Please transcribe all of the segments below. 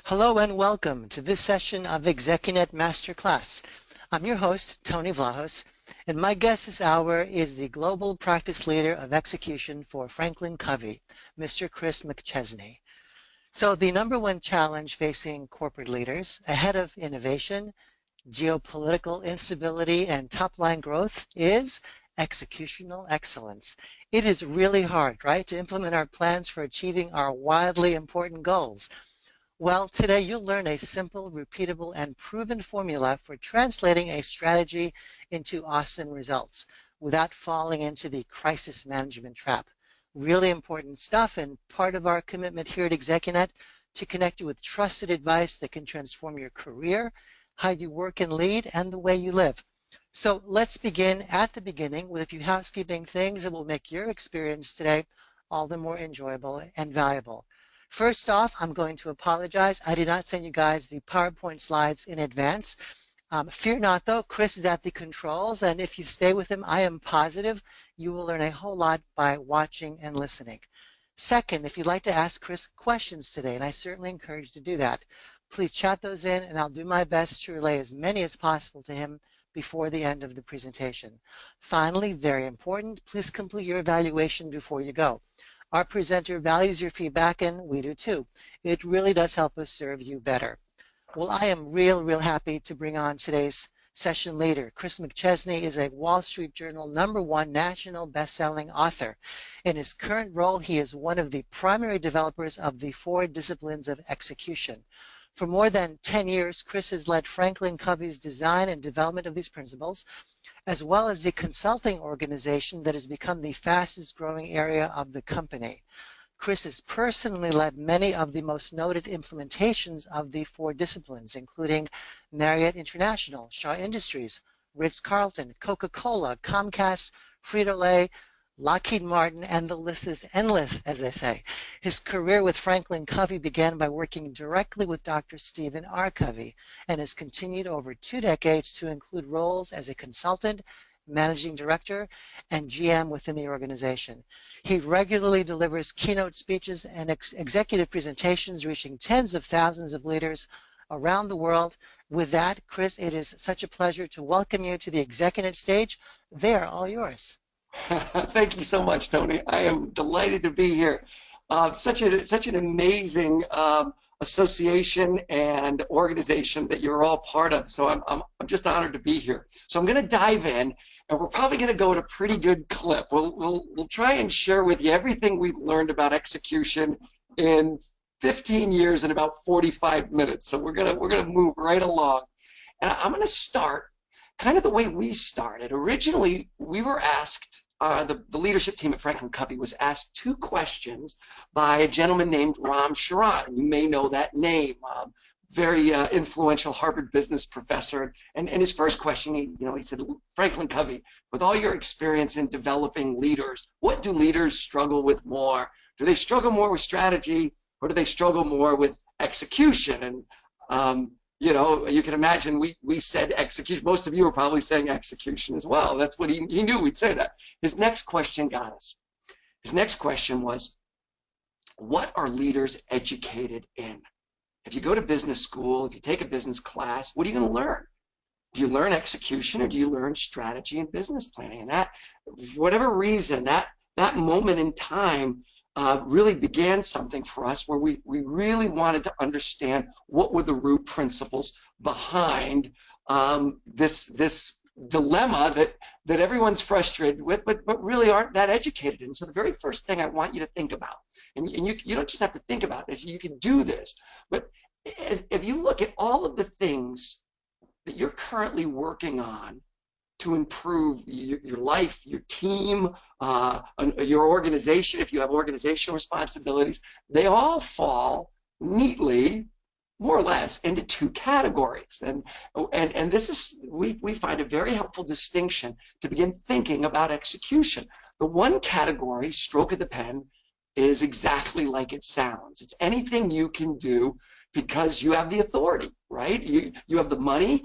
Hello and welcome to this session of ExecuNet Masterclass. I'm your host, Tony Vlahos, and my guest this hour is the Global Practice Leader of Execution for Franklin Covey, Mr. Chris McChesney. So the number one challenge facing corporate leaders ahead of innovation, geopolitical instability, and top-line growth is executional excellence. It is really hard, right, to implement our plans for achieving our wildly important goals. Well, today you'll learn a simple, repeatable, and proven formula for translating a strategy into awesome results without falling into the crisis management trap. Really important stuff, and part of our commitment here at ExecuNet to connect you with trusted advice that can transform your career, how you work and lead, and the way you live. So let's begin at the beginning with a few housekeeping things that will make your experience today all the more enjoyable and valuable. First off, I'm going to apologize. I did not send you guys the PowerPoint slides in advance. Fear not though, Chris is at the controls, and if you stay with him, I am positive you will learn a whole lot by watching and listening. Second, if you'd like to ask Chris questions today, and I certainly encourage you to do that, please chat those in and I'll do my best to relay as many as possible to him before the end of the presentation. Finally, very important, please complete your evaluation before you go. Our presenter values your feedback, and we do too. It really does help us serve you better. Well, I am real happy to bring on today's session leader. Chris McChesney is a Wall Street Journal #1 national best-selling author. In his current role, he is one of the primary developers of the 4 disciplines of execution. For more than 10 years, Chris has led Franklin Covey's design and development of these principles, as well as the consulting organization that has become the fastest growing area of the company. Chris has personally led many of the most noted implementations of the 4 disciplines, including Marriott International, Shaw Industries, Ritz-Carlton, Coca-Cola, Comcast, Frito-Lay, Lockheed Martin, and the list is endless, as they say. His career with Franklin Covey began by working directly with Dr. Stephen R. Covey and has continued over 2 decades to include roles as a consultant, managing director, and GM within the organization. He regularly delivers keynote speeches and executive presentations reaching tens of thousands of leaders around the world. With that, Chris, it is such a pleasure to welcome you to the ExecuNet stage. They are all yours. Thank you so much, Tony. I am delighted to be here. Such an amazing association and organization that you're all part of. So I'm just honored to be here. So I'm going to dive in, and we're probably going to go at a pretty good clip. We'll try and share with you everything we've learned about execution in 15 years and about 45 minutes. So we're gonna move right along, and I'm going to start kind of the way we started. Originally, we were asked, the leadership team at Franklin Covey was asked 2 questions by a gentleman named Ram Charan. You may know that name. Very influential Harvard business professor. And his first question, he said, Franklin Covey, with all your experience in developing leaders, what do leaders struggle with more? Do they struggle more with strategy, or do they struggle more with execution? And you can imagine we said execution. Most of you are probably saying execution as well. That's what he knew we'd say that. His next question got us. His next question was, what are leaders educated in? If you go to business school, if you take a business class, what are you going to learn? Do you learn execution, or do you learn strategy and business planning? And that, for whatever reason, that moment in time really began something for us where we really wanted to understand what were the root principles behind this dilemma that everyone's frustrated with, but really aren't that educated in. So the very first thing I want you to think about, and you don't just have to think about this, you can do this, but if you look at all of the things that you're currently working on to improve your life, your team, your organization, if you have organizational responsibilities, they all fall neatly, more or less, into 2 categories. And this is, we find a very helpful distinction to begin thinking about execution. The one category, stroke of the pen, is exactly like it sounds. It's anything you can do because you have the authority, right? You have the money.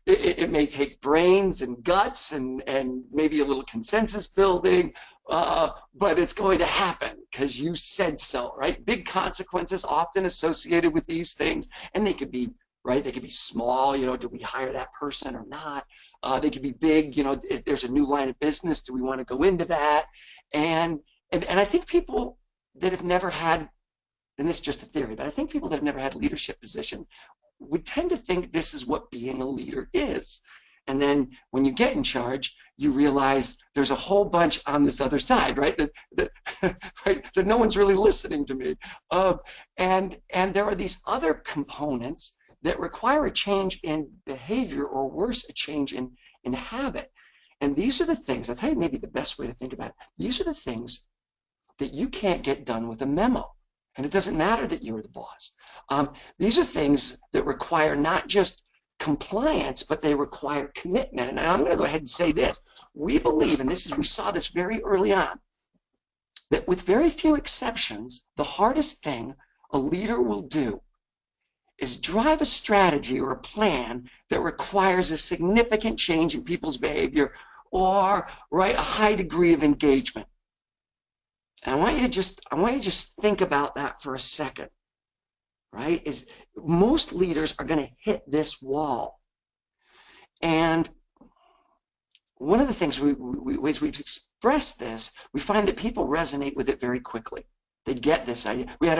It may take brains and guts and maybe a little consensus building, but it's going to happen because you said so, right? Big consequences often associated with these things, and they could be, right? They could be small, do we hire that person or not? They could be big, if there's a new line of business, do we want to go into that? And I think people that have never had, and this is just a theory, but I think people that have never had leadership positions would tend to think this is what being a leader is. And then when you get in charge, you realize there's a whole bunch on this other side, right? Right? That no one's really listening to me. And there are these other components that require a change in behavior, or worse, a change in habit. And these are the things, I'll tell you maybe the best way to think about it. These are the things that you can't get done with a memo. And it doesn't matter that you're the boss. These are things that require not just compliance, but they require commitment. And I'm going to go ahead and say this. We believe, and we saw this very early on, that with very few exceptions, the hardest thing a leader will do is drive a strategy or a plan that requires a significant change in people's behavior, or, right, a high degree of engagement. And I want you to just think about that for a second, right? Is most leaders are going to hit this wall. And one of the things ways we've expressed this, we find that people resonate with it very quickly. They get this idea. We had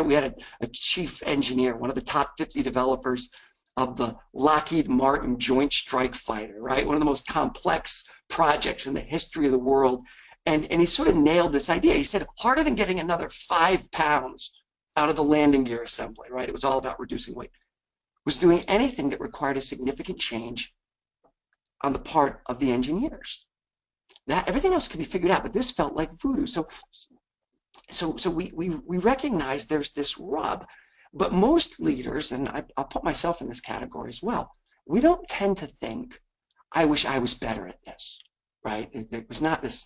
a chief engineer, one of the top 50 developers of the Lockheed Martin Joint Strike Fighter, right? One of the most complex projects in the history of the world. And he sort of nailed this idea. He said, harder than getting another 5 pounds out of the landing gear assembly, right? It was all about reducing weight, was doing anything that required a significant change on the part of the engineers. That everything else could be figured out, but this felt like voodoo. So we recognize there's this rub, but most leaders, and I'll put myself in this category as well, we don't tend to think, I wish I was better at this, right? It was not this,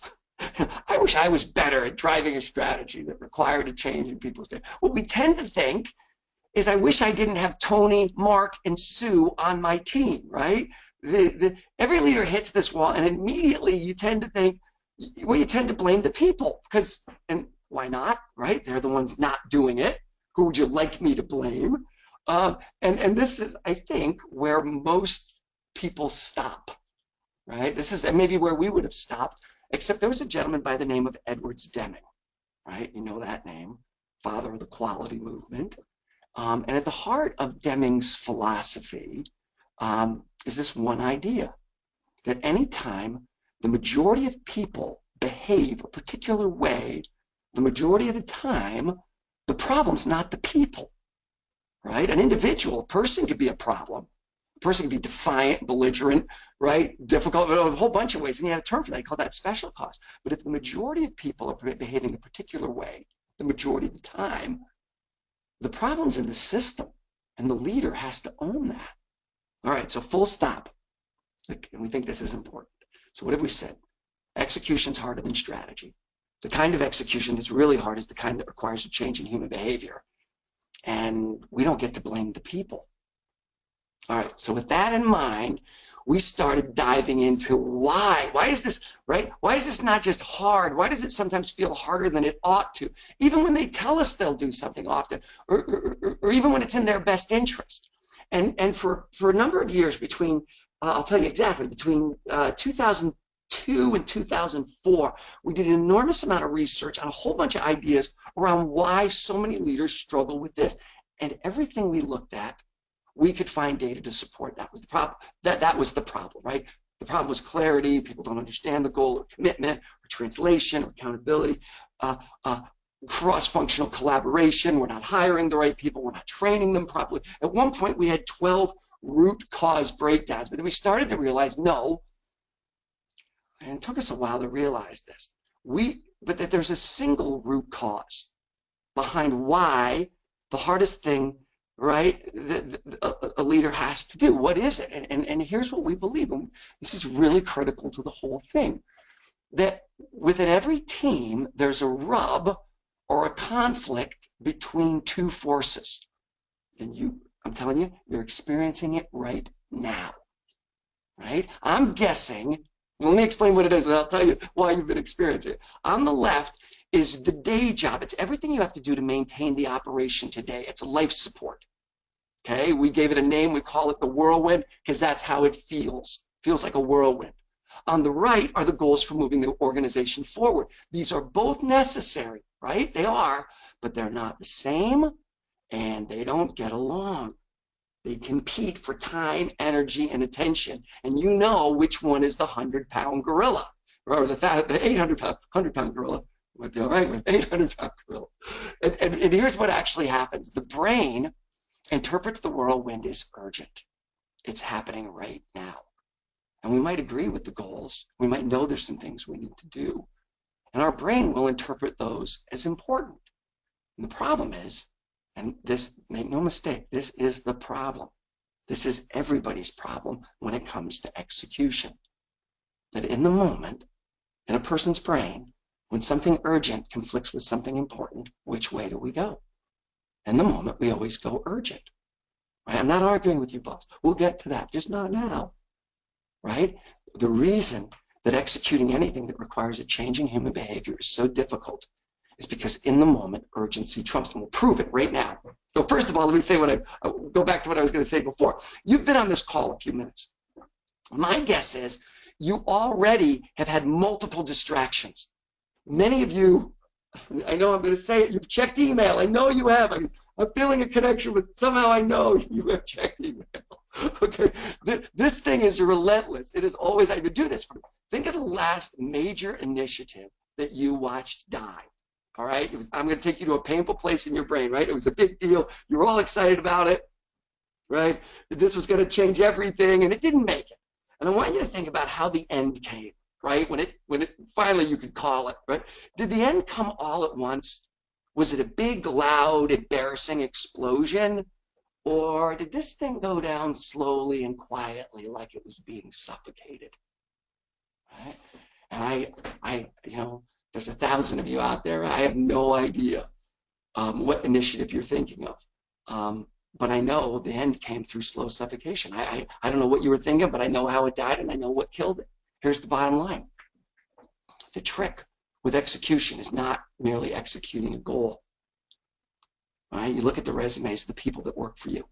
I wish I was better at driving a strategy that required a change in people's day. What we tend to think is, I wish I didn't have Tony, Mark, and Sue on my team, right? Every leader hits this wall, and immediately you tend to think, well, you tend to blame the people, because, and why not, right? They're the ones not doing it. Who would you like me to blame? And this is, I think, where most people stop, right? This is maybe where we would have stopped, except there was a gentleman by the name of Edwards Deming, right? You know that name, father of the quality movement. And at the heart of Deming's philosophy is this one idea, that anytime the majority of people behave a particular way, the majority of the time, the problem's not the people, right? An individual, a person could be a problem. A person can be defiant, belligerent, right? Difficult, a whole bunch of ways. And he had a term for that. He called that special cause. But if the majority of people are behaving a particular way, the majority of the time, the problem's in the system, and the leader has to own that. All right, so full stop. And we think this is important. So what have we said? Execution's harder than strategy. The kind of execution that's really hard is the kind that requires a change in human behavior. And we don't get to blame the people. All right, so with that in mind, we started diving into why. Why is this, right? Why is this not just hard? Why does it sometimes feel harder than it ought to? Even when they tell us they'll do something often, or even when it's in their best interest. And for a number of years between, I'll tell you exactly, between 2002 and 2004, we did an enormous amount of research on a whole bunch of ideas around why so many leaders struggle with this. And everything we looked at, we could find data to support that was the problem. That was the problem, right? The problem was clarity. People don't understand the goal, or commitment, or translation, or accountability, cross-functional collaboration. We're not hiring the right people. We're not training them properly. At one point, we had 12 root cause breakdowns, but then we started to realize, no, and it took us a while to realize this, but that there's a single root cause behind why the hardest thing, right, a leader has to do. What is it? And here's what we believe, and this is really critical to the whole thing, that within every team, there's a rub or a conflict between two forces. then I'm telling you, you're experiencing it right now, right? I'm guessing, let me explain what it is and I'll tell you why you've been experiencing it. On the left is the day job. It's everything you have to do to maintain the operation today. It's a life support. Okay, we gave it a name. We call it the whirlwind because that's how it feels. Feels like a whirlwind. On the right are the goals for moving the organization forward. These are both necessary, right? They are, but they're not the same and they don't get along. They compete for time, energy, and attention. And you know which one is the 100-pound gorilla or the 100-pound gorilla. Would be all right with 800-pound gorilla. And here's what actually happens. The brain interprets the whirlwind as urgent. It's happening right now. And we might agree with the goals. We might know there's some things we need to do. And our brain will interpret those as important. And the problem is, and this, make no mistake, this is the problem. This is everybody's problem when it comes to execution. That in the moment, in a person's brain, when something urgent conflicts with something important, which way do we go? In the moment, we always go urgent. Right? I'm not arguing with you, boss. We'll get to that, just not now. Right? The reason that executing anything that requires a change in human behavior is so difficult is because in the moment, urgency trumps, and we'll prove it right now. So first of all, let me say I'll go back to what I was going to say before. You've been on this call a few minutes. My guess is you already have had multiple distractions. Many of you, I know I'm going to say it, you've checked email. I know you have. I'm feeling a connection, but somehow I know you have checked email. Okay, this thing is relentless. It is always, I could do this for me. Think of the last major initiative that you watched die. All right, I'm going to take you to a painful place in your brain, right? It was a big deal. You were all excited about it, right? This was going to change everything, and it didn't make it. And I want you to think about how the end came, right? When it finally you could call it, right? Did the end come all at once? Was it a big, loud, embarrassing explosion? Or did this thing go down slowly and quietly like it was being suffocated? Right? And you know, there's 1,000 of you out there. I have no idea what initiative you're thinking of. But I know the end came through slow suffocation. I don't know what you were thinking, but I know how it died and I know what killed it. Here's the bottom line. The trick with execution is not merely executing a goal. Right? You look at the resumes of the people that work for you.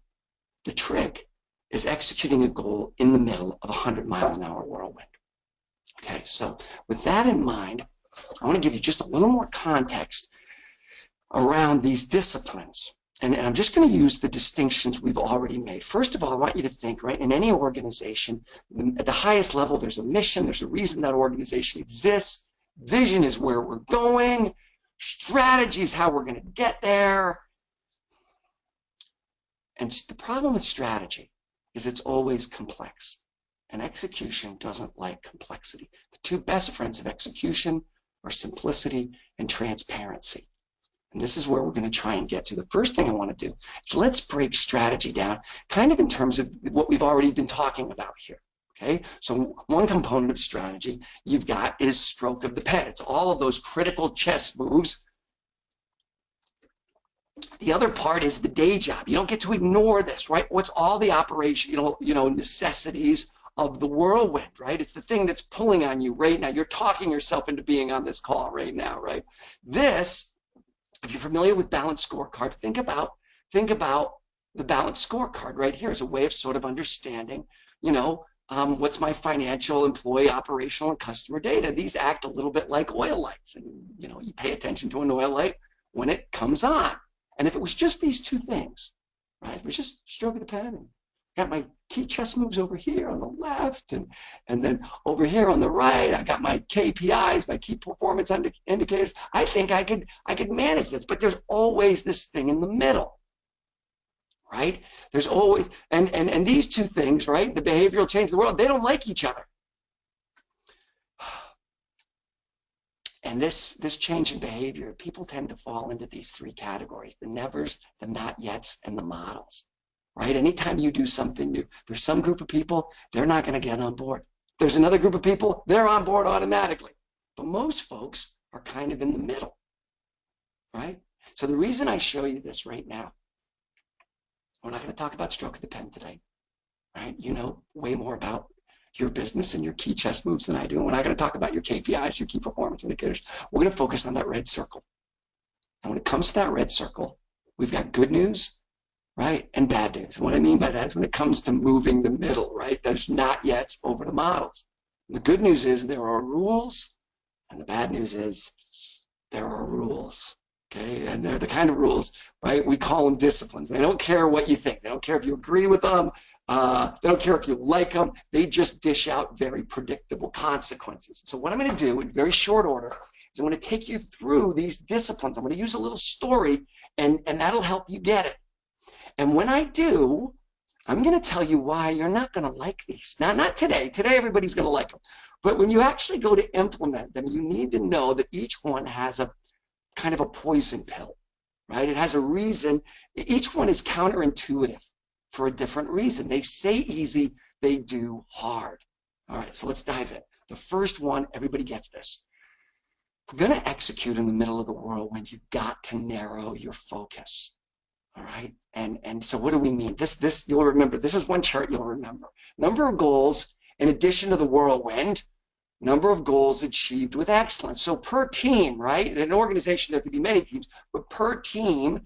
The trick is executing a goal in the middle of a 100-mile-an-hour whirlwind. Okay, so with that in mind, I want to give you just a little more context around these disciplines. And I'm just going to use the distinctions we've already made. First of all, I want you to think, right, in any organization, at the highest level, there's a mission, there's a reason that organization exists. Vision is where we're going. Strategy is how we're going to get there. And the problem with strategy is it's always complex. And execution doesn't like complexity. The two best friends of execution are simplicity and transparency. And this is where we're going to try and get to. The first thing I want to do is let's break strategy down kind of in terms of what we've already been talking about here. Okay, so one component of strategy you've got is stroke of the pen. It's all of those critical chess moves. The other part is the day job. You don't get to ignore this, right? What's all the operational, necessities of the whirlwind, right? It's the thing that's pulling on you right now. You're talking yourself into being on this call right now, right? This, if you're familiar with balanced scorecard, think about the balanced scorecard right here as a way of sort of understanding, what's my financial, employee, operational, and customer data. These act a little bit like oil lights, and you pay attention to an oil light when it comes on. And if it was just these two things, right? If it was just stroke of the pen and got my key chess moves over here on the left, and then over here on the right, I got my KPIs, my key performance indicators. I think I could manage this, but there's always this thing in the middle, right? There's always, and these two things, right? The behavioral change of the world, they don't like each other. And this change in behavior, people tend to fall into these three categories: the nevers, the not yets, and the models. Right? Anytime you do something new, there's some group of people, they're not going to get on board. There's another group of people, they're on board automatically. But most folks are kind of in the middle, right? So the reason I show you this right now, We're not going to talk about stroke of the pen today, right? You know way more about your business and your key chess moves than I do. And we're not going to talk about your KPIs, your key performance indicators. We're going to focus on that red circle. And when it comes to that red circle, we've got good news, right, and bad news. And what I mean by that is when it comes to moving the middle, right, there's not yet over the models. The good news is there are rules, and the bad news is there are rules. Okay, and they're the kind of rules, right? We call them disciplines. They don't care what you think. They don't care if you agree with them. They don't care if you like them. They just dish out very predictable consequences. So what I'm going to do in very short order is I'm going to take you through these disciplines. I'm going to use a little story, and that'll help you get it. And when I do, I'm going to tell you why you're not going to like these. Now, not today. Today, everybody's going to like them. But when you actually go to implement them, you need to know that each one has a kind of a poison pill, right? It has a reason. Each one is counterintuitive for a different reason. They say easy, they do hard. All right, so let's dive in. The first one, everybody gets this. If we're going to execute in the middle of the whirlwind, you've got to narrow your focus. All right, and so what do we mean? This you'll remember. This is one chart you'll remember. Number of goals in addition to the whirlwind. Number of goals achieved with excellence. So per team, right? In an organization, there could be many teams, but per team,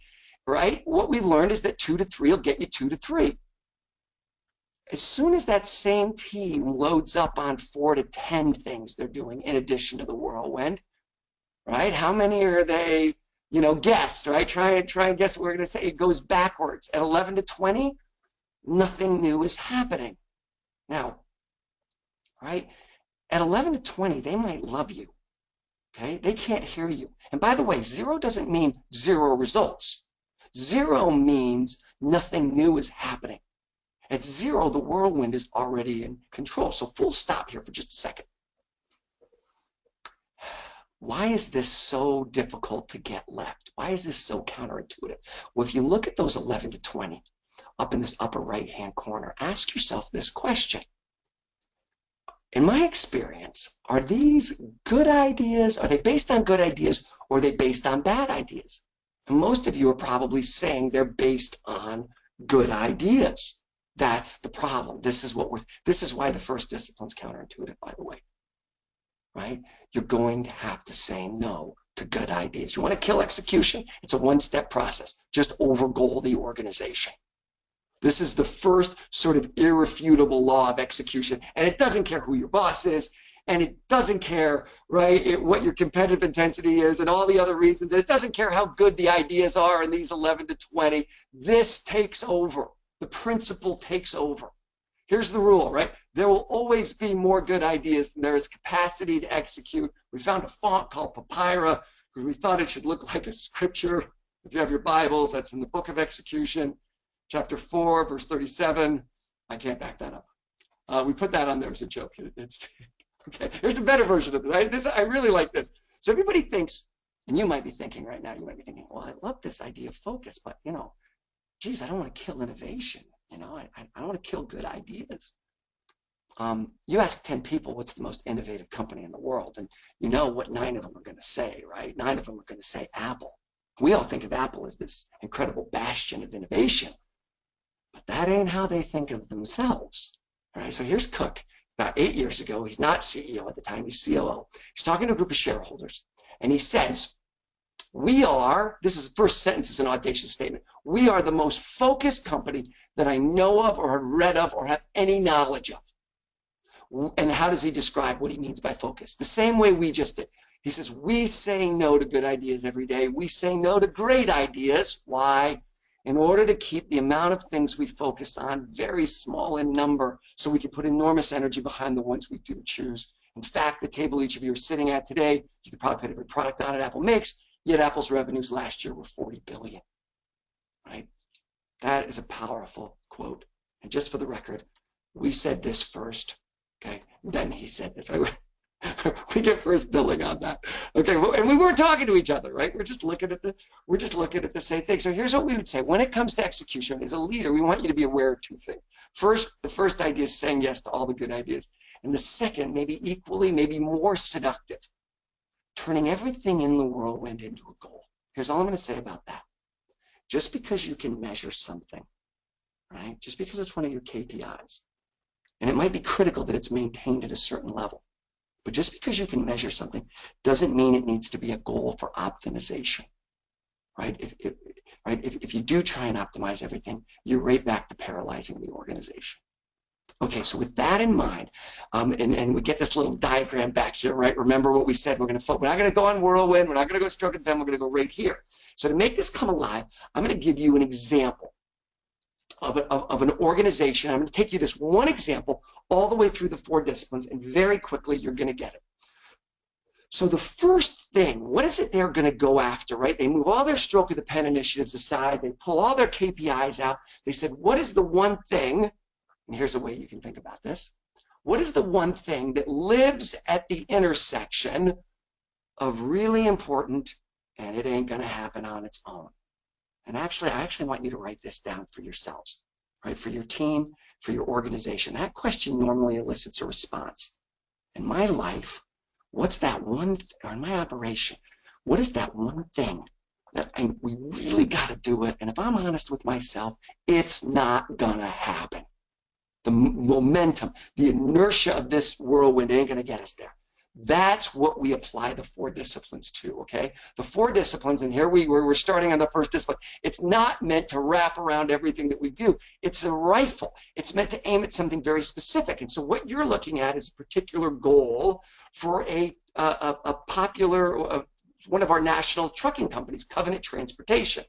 right? What we've learned is that 2 to 3 will get you 2 to 3. As soon as that same team loads up on 4 to 10 things they're doing in addition to the whirlwind, right? How many are they? You know, guess, right? Try and guess what we're going to say. It goes backwards. At 11 to 20, nothing new is happening. Now, right? At 11 to 20, they might love you, okay? They can't hear you. And by the way, 0 doesn't mean 0 results. 0 means nothing new is happening. At 0, the whirlwind is already in control. So full stop here for just a second. Why is this so difficult to get left? Why is this so counterintuitive? Well, if you look at those 11 to 20 up in this upper right-hand corner, ask yourself this question. In my experience, are these good ideas? Are they based on good ideas, or are they based on bad ideas? And most of you are probably saying they're based on good ideas. That's the problem. This is why the first discipline's counterintuitive, by the way. Right? You're going to have to say no to good ideas. You want to kill execution? It's a one-step process. Just overgoal the organization. This is the first sort of irrefutable law of execution. And it doesn't care who your boss is, and it doesn't care, right, what your competitive intensity is and all the other reasons. And it doesn't care how good the ideas are in these 11 to 20. This takes over. The principle takes over. Here's the rule, right? There will always be more good ideas than there is capacity to execute. We found a font called Papyrus because we thought it should look like a scripture. If you have your Bibles, that's in the book of execution. Chapter 4, verse 37. I can't back that up. We put that on there as a joke. It's okay. Here's a better version of this. I really like this. So everybody thinks, and you might be thinking right now, you might be thinking, well, I love this idea of focus, but, you know, geez, I don't want to kill innovation. You know, I don't want to kill good ideas. You ask 10 people what's the most innovative company in the world, and you know what 9 of them are going to say, right? 9 of them are going to say Apple. We all think of Apple as this incredible bastion of innovation. But that ain't how they think of themselves. All right, so here's Cook. About 8 years ago, he's not CEO at the time, he's COO. He's talking to a group of shareholders, and he says, we are, this is the first sentence, is an audacious statement, we are the most focused company that I know of or have read of or have any knowledge of. And how does he describe what he means by focus? The same way we just did. He says, we say no to good ideas every day. We say no to great ideas. Why? In order to keep the amount of things we focus on very small in number so we can put enormous energy behind the ones we do choose. In fact, the table each of you are sitting at today, you could probably put every product on it Apple makes, yet Apple's revenues last year were 40 billion, right? That is a powerful quote. And just for the record, we said this first, okay? Then he said this, right? We get first billing on that. Okay, and we weren't talking to each other, right? We're just looking at the same thing. So here's what we would say. When it comes to execution, as a leader, we want you to be aware of 2 things. First, the first idea is saying yes to all the good ideas. And the second, maybe equally, maybe more seductive, turning everything in the whirlwind into a goal. Here's all I'm going to say about that. Just because you can measure something right? Just because it's one of your KPIs. And it might be critical that it's maintained at a certain level. But just because you can measure something doesn't mean it needs to be a goal for optimization, right? If you do try and optimize everything, you're right back to paralyzing the organization. Okay, so with that in mind, and we get this little diagram back here, right? Remember what we said, we're not going to go on whirlwind, we're not going to go stroke and pen, we're going to go right here. So to make this come alive, I'm going to give you an example of an organization. I'm going to take you this one example all the way through the 4 disciplines, and very quickly you're going to get it. So the first thing, what is it they're going to go after, right? They move all their stroke of the pen initiatives aside. They pull all their KPIs out. They said, what is the one thing, and here's a way you can think about this, what is the one thing that lives at the intersection of really important and it ain't going to happen on its own? And actually, I want you to write this down for yourselves, right? For your team, for your organization. That question normally elicits a response. In my life, what's that one, or in my operation, what is that one thing that we really got to do it? And if I'm honest with myself, it's not going to happen. The momentum, the inertia of this whirlwind ain't going to get us there. That's what we apply the 4 disciplines to, okay? The 4 disciplines, and here we're starting on the first discipline. It's not meant to wrap around everything that we do. It's a rifle. It's meant to aim at something very specific. And so what you're looking at is a particular goal for a popular, one of our national trucking companies, Covenant Transportation.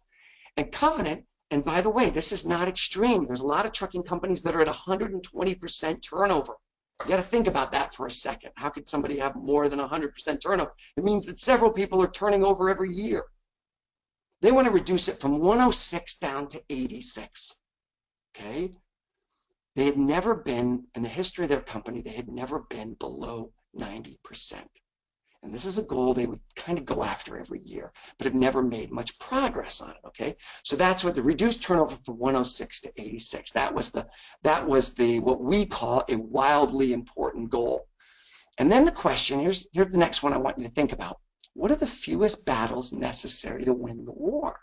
And Covenant, and by the way, this is not extreme. There's a lot of trucking companies that are at 120% turnover. You got to think about that for a second. How could somebody have more than 100% turnover? It means that several people are turning over every year. They want to reduce it from 106 down to 86. Okay? They had never been, in the history of their company, they had never been below 90%. And this is a goal they would kind of go after every year, but have never made much progress on it, okay? So that's what the reduced turnover from 106 to 86. That was the what we call a wildly important goal. And then the question, here's the next one I want you to think about. What are the fewest battles necessary to win the war?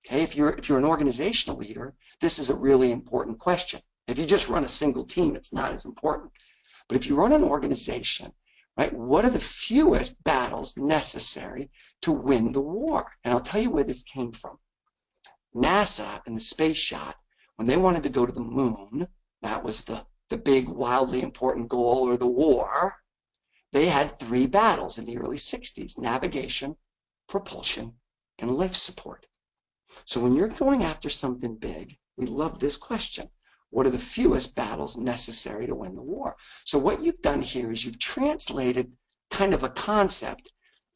Okay, if you're an organizational leader, this is a really important question. If you just run a single team, it's not as important. But if you run an organization, right, what are the fewest battles necessary to win the war? And I'll tell you where this came from. NASA in the space shot, when they wanted to go to the moon, that was the big, wildly important goal, or the war, they had 3 battles in the early 60s: navigation, propulsion, and life support. So when you're going after something big, we love this question. What are the fewest battles necessary to win the war? So what you've done here is you've translated kind of a concept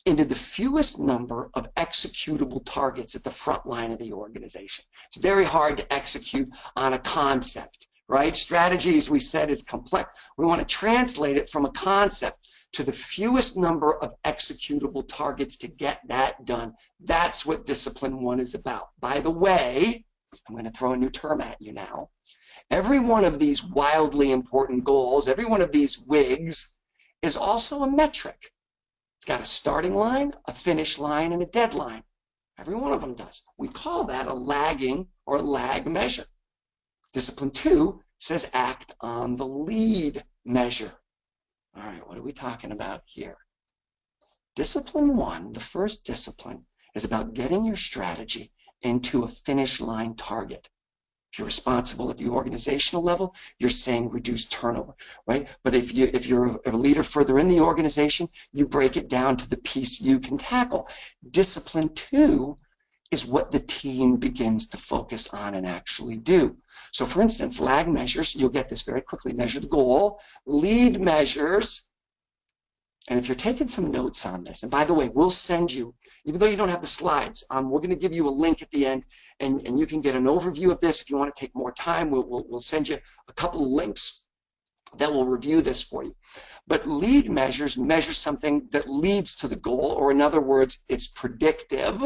into the fewest number of executable targets at the front line of the organization. It's very hard to execute on a concept, right? Strategy, as we said, is complex. We want to translate it from a concept to the fewest number of executable targets to get that done. That's what Discipline 1 is about. By the way, I'm going to throw a new term at you now. Every one of these wildly important goals, every one of these WIGs, is also a metric. It's got a starting line, a finish line, and a deadline. Every one of them does. We call that a lagging or lag measure. Discipline 2 says act on the lead measure. All right, what are we talking about here? Discipline 1, the first discipline, is about getting your strategy into a finish line target. If you're responsible at the organizational level, you're saying reduce turnover, right? But if you're a leader further in the organization, you break it down to the piece you can tackle. Discipline 2 is what the team begins to focus on and actually do. So for instance, lag measures, you'll get this very quickly, measure the goal. Lead measures, and if you're taking some notes on this, and by the way, we'll send you, even though you don't have the slides, we're going to give you a link at the end, and you can get an overview of this. If you want to take more time, we'll send you a couple of links that will review this for you. But lead measures measure something that leads to the goal, or in other words, it's predictive,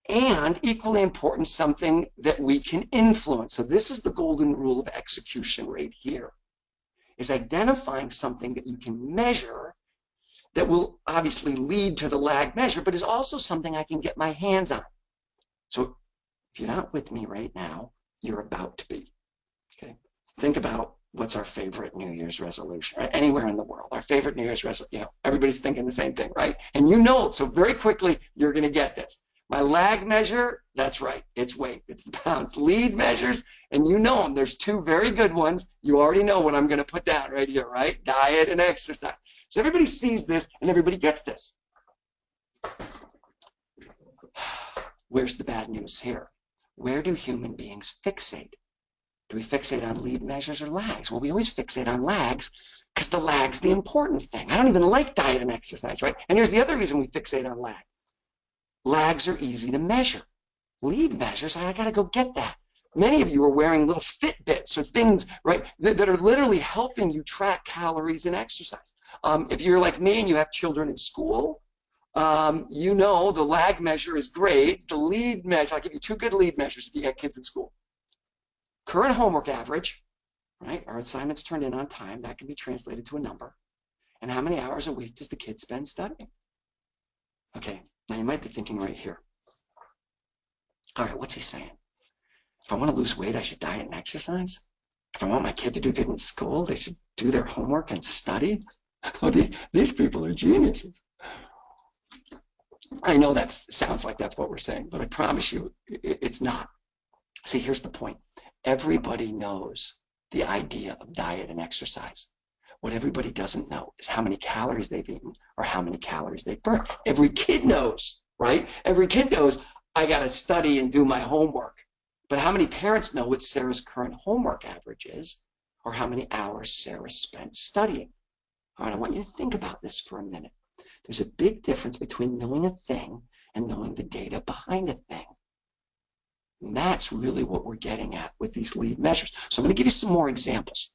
and equally important, something that we can influence. So this is the golden rule of execution right here, is identifying something that you can measure that will obviously lead to the lag measure, but is also something I can get my hands on. So if you're not with me right now, you're about to be. Okay, think about what's our favorite New Year's resolution, right? Anywhere in the world, our favorite New Year's resolution, everybody's thinking the same thing, right? And so very quickly, you're going to get this. My lag measure, that's right, it's weight, it's the pounds. Lead measures, and you know them. There's two very good ones. You already know what I'm going to put down right here, right? Diet and exercise. So everybody sees this, and everybody gets this. Where's the bad news here? Where do human beings fixate? Do we fixate on lead measures or lags? Well, we always fixate on lags because the lag's the important thing. I don't even like diet and exercise, right? And here's the other reason we fixate on lag. Lags are easy to measure. Lead measures, I got to go get that. Many of you are wearing little Fitbits or things, right, that are literally helping you track calories and exercise. If you're like me and you have children in school, you know the lag measure is grades. The lead measure, I'll give you two good lead measures if you got kids in school. Current homework average, right? Are assignments turned in on time? That can be translated to a number. And how many hours a week does the kid spend studying? Okay, now you might be thinking right here. All right, what's he saying? If I want to lose weight, I should diet and exercise? If I want my kid to do good in school, they should do their homework and study? Oh, these people are geniuses. I know that sounds like that's what we're saying, but I promise you it's not. See, here's the point. Everybody knows the idea of diet and exercise. What everybody doesn't know is how many calories they've eaten or how many calories they've burned. Every kid knows, right? Every kid knows, I got to study and do my homework. But how many parents know what Sarah's current homework average is or how many hours Sarah spent studying? All right, I want you to think about this for a minute. There's a big difference between knowing a thing and knowing the data behind a thing. And that's really what we're getting at with these lead measures. So I'm going to give you some more examples.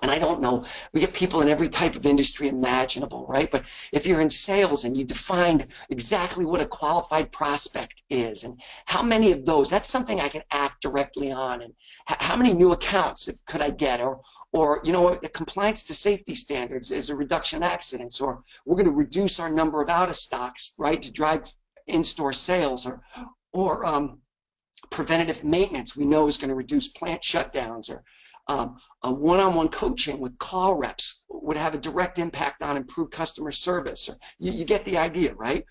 And I don't know, we get people in every type of industry imaginable, right? But if you're in sales and you defined exactly what a qualified prospect is and how many of those, that's something I can act directly on. And how many new accounts could I get? Or you know, compliance to safety standards is a reduction in accidents, or we're going to reduce our number of out of stocks, right, to drive in-store sales, or preventative maintenance we know is going to reduce plant shutdowns, or a one-on-one coaching with call reps would have a direct impact on improved customer service. Or you get the idea, right?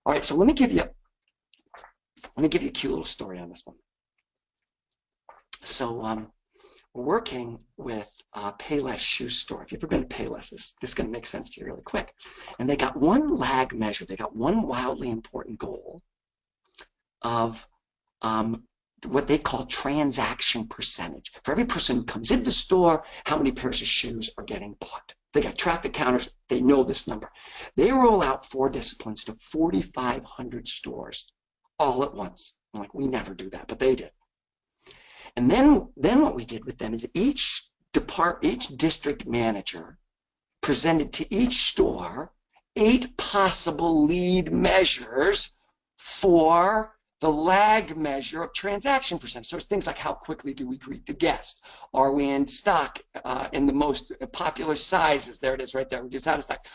All right, so let me give you a cute little story on this one. So we're working with Payless shoe store. If you've ever been to Payless, this is going to make sense to you really quick. And they got one lag measure. They got one wildly important goal of what they call transaction percentage. For every person who comes into the store, how many pairs of shoes are getting bought. They got traffic counters. They know this number. They roll out 4 disciplines to 4,500 stores all at once. I'm like, we never do that, but they did. And then what we did with them is each district manager presented to each store 8 possible lead measures for the lag measure of transaction percentage. So it's things like how quickly do we greet the guest? Are we in stock in the most popular sizes? There it is right there. We're just out of stock.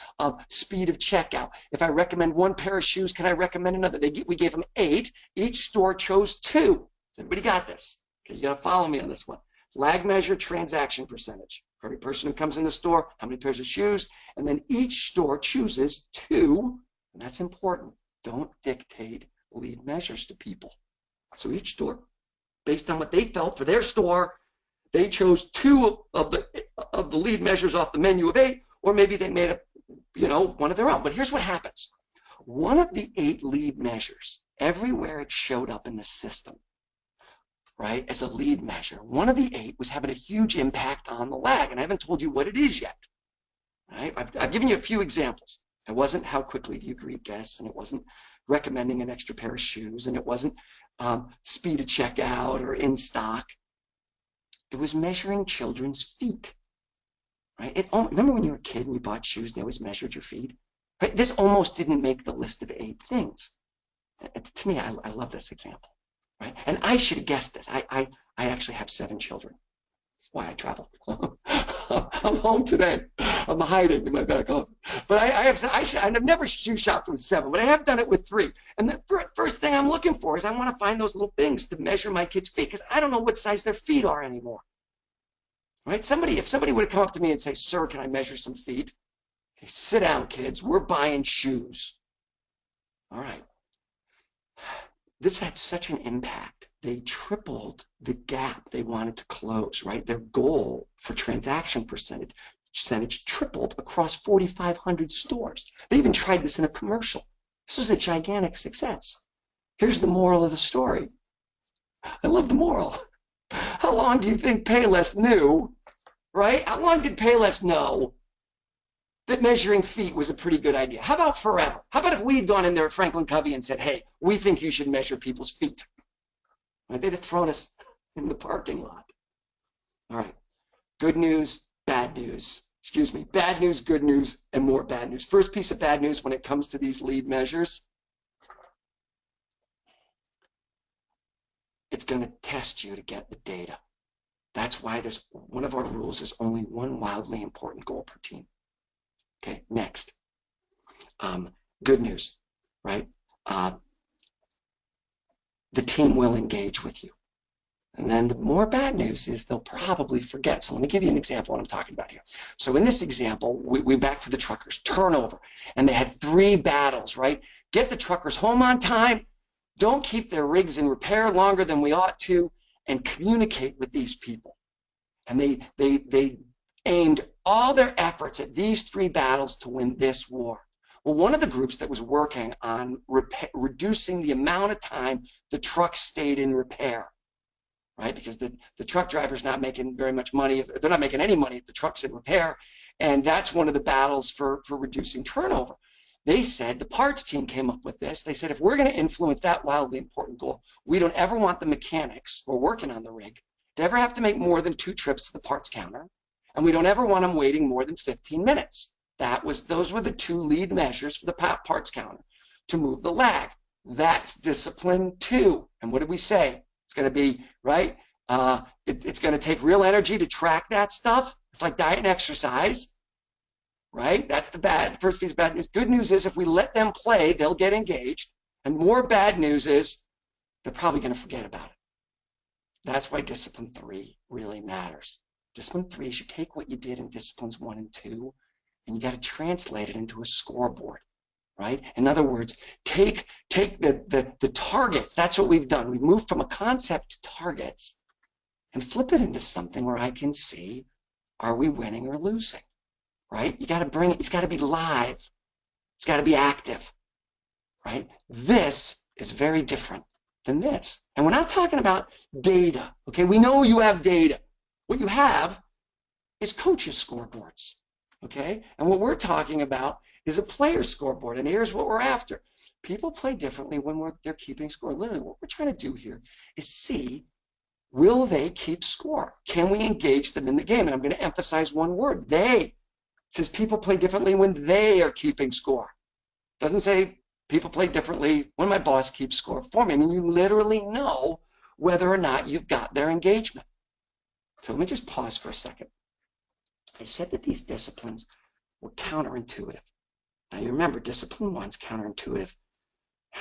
Speed of checkout. If I recommend one pair of shoes, can I recommend another? We gave them 8. Each store chose 2. Everybody got this? Okay, you got to follow me on this one. Lag measure, transaction percentage. For every person who comes in the store, how many pairs of shoes? And then each store chooses 2, and that's important. Don't dictate lead measures to people. So each store, based on what they felt for their store, they chose 2 of the lead measures off the menu of 8, or maybe they made one of their own. But here's what happens. One of the 8 lead measures, everywhere it showed up in the system, right, as a lead measure, one of the 8 was having a huge impact on the lag. And I haven't told you what it is yet. Right? I've given you a few examples. It wasn't how quickly do you greet guests, and it wasn't recommending an extra pair of shoes, and it wasn't speed of checkout or in stock. It was measuring children's feet. Right? Remember when you were a kid and you bought shoes, they always measured your feet? Right? This almost didn't make the list of 8 things. To me, I love this example. Right? And I should have guessed this. I actually have 7 children. That's why I travel. I'm home today. I'm hiding in my back office. But I've never shoe shopped with 7, but I have done it with 3. And the first thing I'm looking for is I want to find those little things to measure my kids' feet because I don't know what size their feet are anymore. Right? If somebody would have come up to me and say, "Sir, can I measure some feet?" Sit down, kids. We're buying shoes. All right. This had such an impact. They tripled the gap they wanted to close, right? Their goal for transaction percentage tripled across 4,500 stores. They even tried this in a commercial. This was a gigantic success. Here's the moral of the story. I love the moral. How long do you think Payless knew, right? How long did Payless know that measuring feet was a pretty good idea? How about forever? How about if we'd gone in there at Franklin Covey and said, "Hey, we think you should measure people's feet"? Right? They'd have thrown us in the parking lot. All right. Good news, bad news. Excuse me. Bad news, good news, and more bad news. First piece of bad news when it comes to these lead measures, it's going to test you to get the data. That's why there's one of our rules is only one wildly important goal per team. Okay, next. Good news, right? The team will engage with you. And then the more bad news is they'll probably forget. So let me give you an example of what I'm talking about here. So in this example, we back to the truckers, turnover. And they had 3 battles, right? Get the truckers home on time, don't keep their rigs in repair longer than we ought to, and communicate with these people. And they aimed all their efforts at these 3 battles to win this war. Well, one of the groups that was working on reducing the amount of time the truck stayed in repair, right? Because the truck driver's not making very much money. They're not making any money if the truck's in repair. And that's one of the battles for reducing turnover. They said, the parts team came up with this. They said, if we're going to influence that wildly important goal, we don't ever want the mechanics who are working on the rig to ever have to make more than 2 trips to the parts counter. And we don't ever want them waiting more than 15 minutes. Those were the 2 lead measures for the parts counter to move the lag. That's discipline 2. And what did we say? It's going to be, right? It's going to take real energy to track that stuff. It's like diet and exercise, right? That's the first piece of bad news. Good news is if we let them play, they'll get engaged. And more bad news is they're probably going to forget about it. That's why discipline 3 really matters. Discipline 3 is you take what you did in disciplines 1 and 2, and you got to translate it into a scoreboard, right? In other words, take the targets. That's what we've done. We moved from a concept to targets and flip it into something where I can see, are we winning or losing, right? You got to bring it. It's got to be live. It's got to be active, right? This is very different than this. And we're not talking about data, okay? We know you have data. What you have is coaches' scoreboards, okay? And what we're talking about is a player scoreboard, and here's what we're after. People play differently when they're keeping score. Literally, what we're trying to do here is see, will they keep score? Can we engage them in the game? And I'm going to emphasize one word, they. It says people play differently when they are keeping score. It doesn't say people play differently when my boss keeps score for me. I mean, you literally know whether or not you've got their engagement. So let me just pause for a second. I said that these disciplines were counterintuitive. Now you remember, discipline 1's counterintuitive.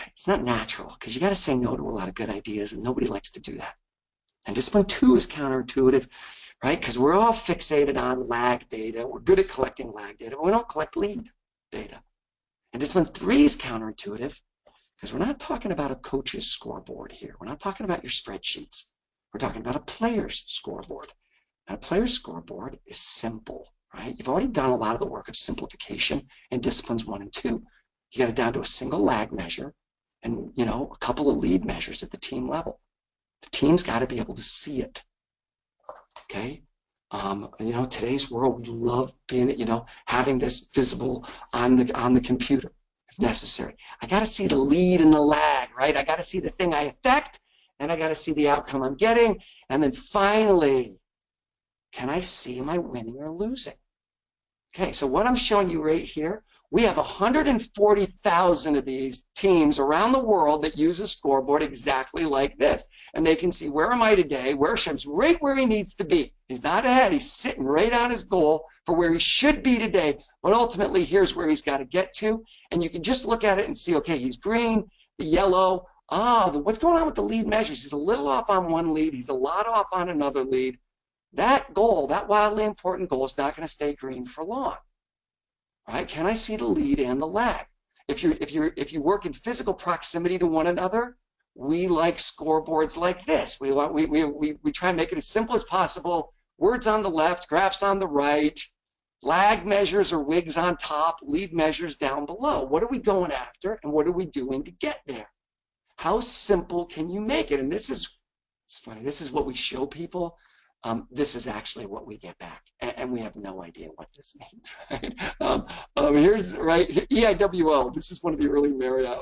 It's not natural because you got to say no to a lot of good ideas, and nobody likes to do that. And discipline 2 is counterintuitive, right? Because we're all fixated on lag data. We're good at collecting lag data, but we don't collect lead data. And discipline 3 is counterintuitive because we're not talking about a coach's scoreboard here. We're not talking about your spreadsheets. We're talking about a player's scoreboard. And a player's scoreboard is simple, right? You've already done a lot of the work of simplification in disciplines 1 and 2. You got it down to a single lag measure and, a couple of lead measures at the team level. The team's got to be able to see it, okay? Today's world, we love being, having this visible on the computer if necessary. I got to see the lead and the lag, right? I got to see the thing I affect, and I got to see the outcome I'm getting. And then finally, can I see am I winning or losing? Okay, so what I'm showing you right here, we have 140,000 of these teams around the world that use a scoreboard exactly like this. And they can see, where am I today? Where Shem's right where he needs to be. He's not ahead. He's sitting right on his goal for where he should be today. But ultimately, here's where he's got to get to. And you can just look at it and see, okay, he's green, the yellow. What's going on with the lead measures? He's a little off on one lead. He's a lot off on another lead. That goal, that wildly important goal, is not going to stay green for long, right? Can I see the lead and the lag? If you work in physical proximity to one another, we like scoreboards like this. We try and make it as simple as possible. Words on the left, graphs on the right, lag measures or wigs on top, lead measures down below. What are we going after, and what are we doing to get there? How simple can you make it? And it's funny. This is what we show people. This is actually what we get back, and we have no idea what this means, right? Here's EIWO. This is one of the early Marriott.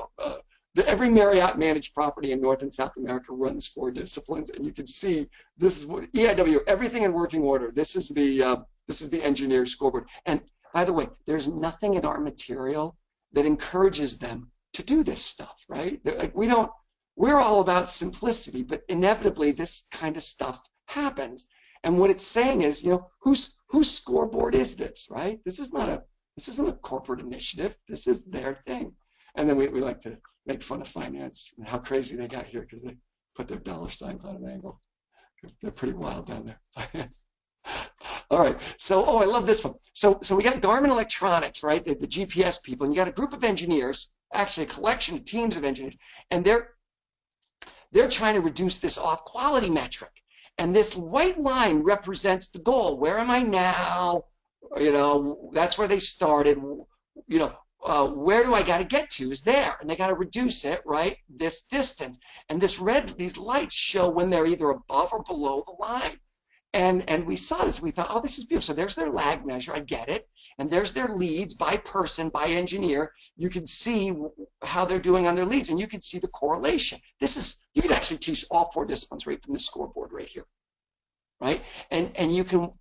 Every Marriott managed property in North and South America runs 4 disciplines, and you can see this is what EIW. Everything in working order. This is the engineer scoreboard. And by the way, there's nothing in our material that encourages them to do this stuff, right? Like, we're all about simplicity, but inevitably this kind of stuff happens. And what it's saying is, whose scoreboard is this, right? This isn't a corporate initiative. This is their thing. And then we like to make fun of finance and how crazy they got here because they put their dollar signs on an angle. They're pretty wild down there, finance. All right, so I love this one. So we got Garmin Electronics, right? The GPS people, and you got a group of engineers, actually a collection of teams of engineers, and they're trying to reduce this off quality metric. And this white line represents the goal. Where am I now? That's where they started. Where do I got to get to is there. And they got to reduce it, right? This distance. And these lights show when they're either above or below the line. And we saw this. We thought, oh, this is beautiful. So there's their lag measure. I get it. And there's their leads by person, by engineer. You can see how they're doing on their leads, and you can see the correlation. You can actually teach all 4 disciplines right from the scoreboard right here, right? And you can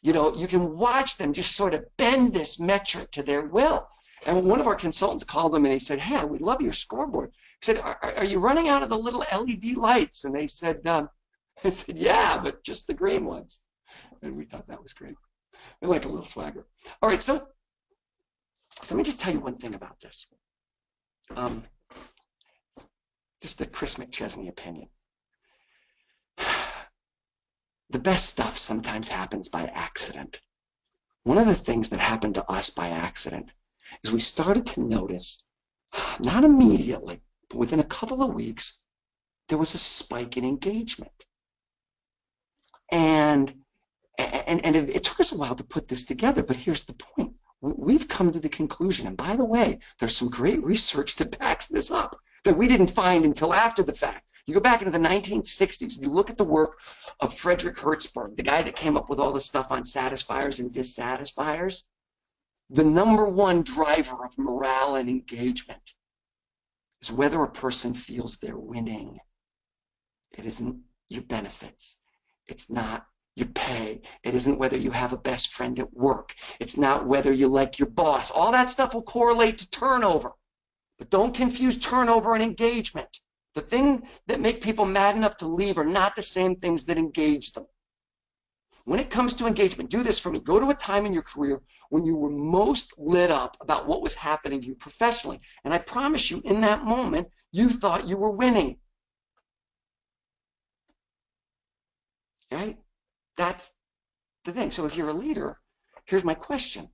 watch them just sort of bend this metric to their will. And one of our consultants called them and he said, hey, we love your scoreboard. He said, are you running out of the little LED lights? And they said, I said, yeah, but just the green ones. And we thought that was great. We like a little swagger. All right, so let me just tell you one thing about this. Just a Chris McChesney opinion. The best stuff sometimes happens by accident. One of the things that happened to us by accident is we started to notice, not immediately, but within a couple of weeks, there was a spike in engagement. And it took us a while to put this together, but here's the point. We've come to the conclusion, and by the way, there's some great research that backs this up that we didn't find until after the fact. You go back into the 1960s, and you look at the work of Frederick Hertzberg, the guy that came up with all the stuff on satisfiers and dissatisfiers. The #1 driver of morale and engagement is whether a person feels they're winning. It isn't your benefits. It's not your pay. It isn't whether you have a best friend at work. It's not whether you like your boss. All that stuff will correlate to turnover. But don't confuse turnover and engagement. The thing that make people mad enough to leave are not the same things that engage them. When it comes to engagement, do this for me. Go to a time in your career when you were most lit up about what was happening to you professionally. And I promise you, in that moment, you thought you were winning. Right? That's the thing. So if you're a leader, here's my question.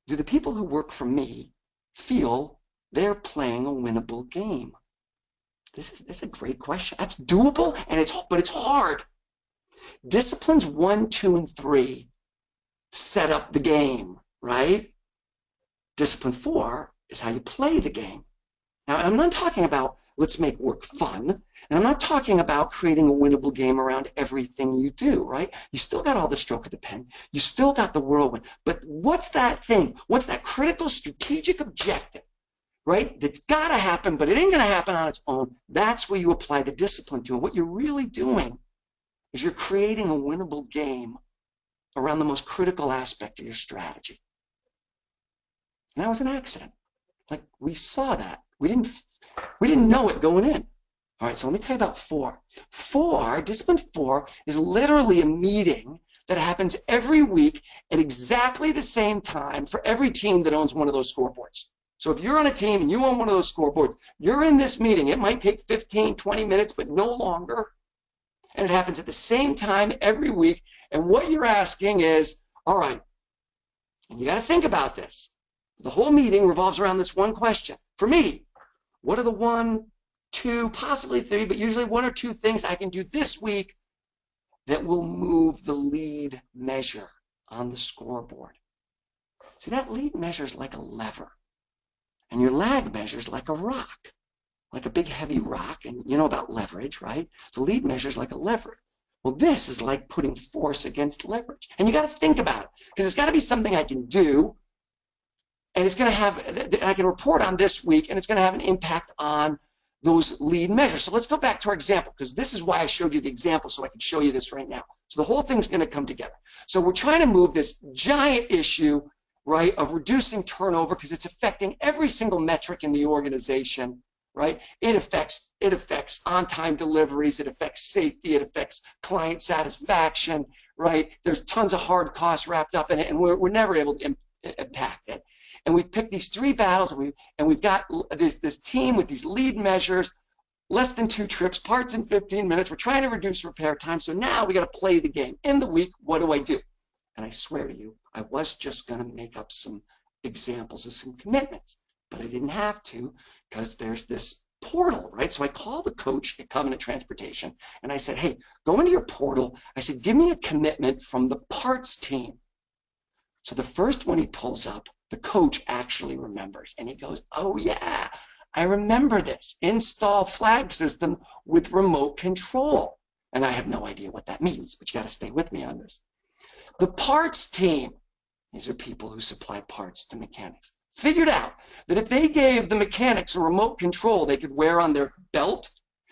Do the people who work for me feel they're playing a winnable game? This is a great question. That's doable, but it's hard. Disciplines 1, 2, and 3 set up the game, right? Discipline 4 is how you play the game. Now, I'm not talking about let's make work fun, and I'm not talking about creating a winnable game around everything you do, right? You still got all the stroke of the pen. You still got the whirlwind. But what's that thing? What's that critical strategic objective, right? That's got to happen, but it ain't going to happen on its own. That's where you apply the discipline to. And what you're really doing is you're creating a winnable game around the most critical aspect of your strategy. And that was an accident. Like, we saw that. We didn't know it going in. All right, so let me tell you about 4. Discipline 4 is literally a meeting that happens every week at exactly the same time for every team that owns one of those scoreboards. So if you're on a team and you own one of those scoreboards, you're in this meeting. It might take 15, 20 minutes, but no longer. And it happens at the same time every week. And what you're asking is, all right, and you got to think about this. The whole meeting revolves around this one question. For me, what are the 1, 2, possibly 3, but usually 1 or 2 things I can do this week that will move the lead measure on the scoreboard? See, that lead measure is like a lever, and your lag measure is like a rock, like a big heavy rock. And you know about leverage, right? The lead measure is like a lever. Well, this is like putting force against leverage. And you got to think about it, because it's got to be something I can do, and it's going to have, I can report on this week, and it's going to have an impact on those lead measures. So let's go back to our example, because this is why I showed you the example, so I can show you this right now. So the whole thing's going to come together. So we're trying to move this giant issue, right, of reducing turnover, because it's affecting every single metric in the organization, right? It affects on-time deliveries, it affects safety, it affects client satisfaction, right? There's tons of hard costs wrapped up in it, and we're never able to impact it. And we've picked these 3 battles, and we've got this team with these lead measures, less than 2 trips, parts in 15 minutes. We're trying to reduce repair time. So now we got to play the game. In the week, what do I do? And I swear to you, I was just going to make up some examples of some commitments, but I didn't have to, because there's this portal, right? So I called the coach at Covenant Transportation, and I said, hey, go into your portal. I said, give me a commitment from the parts team. So the first one he pulls up, the coach actually remembers, and he goes, oh yeah, I remember this. Install flag system with remote control. And I have no idea what that means, but you got to stay with me on this. The parts team, these are people who supply parts to mechanics, figured out that if they gave the mechanics a remote control they could wear on their belt,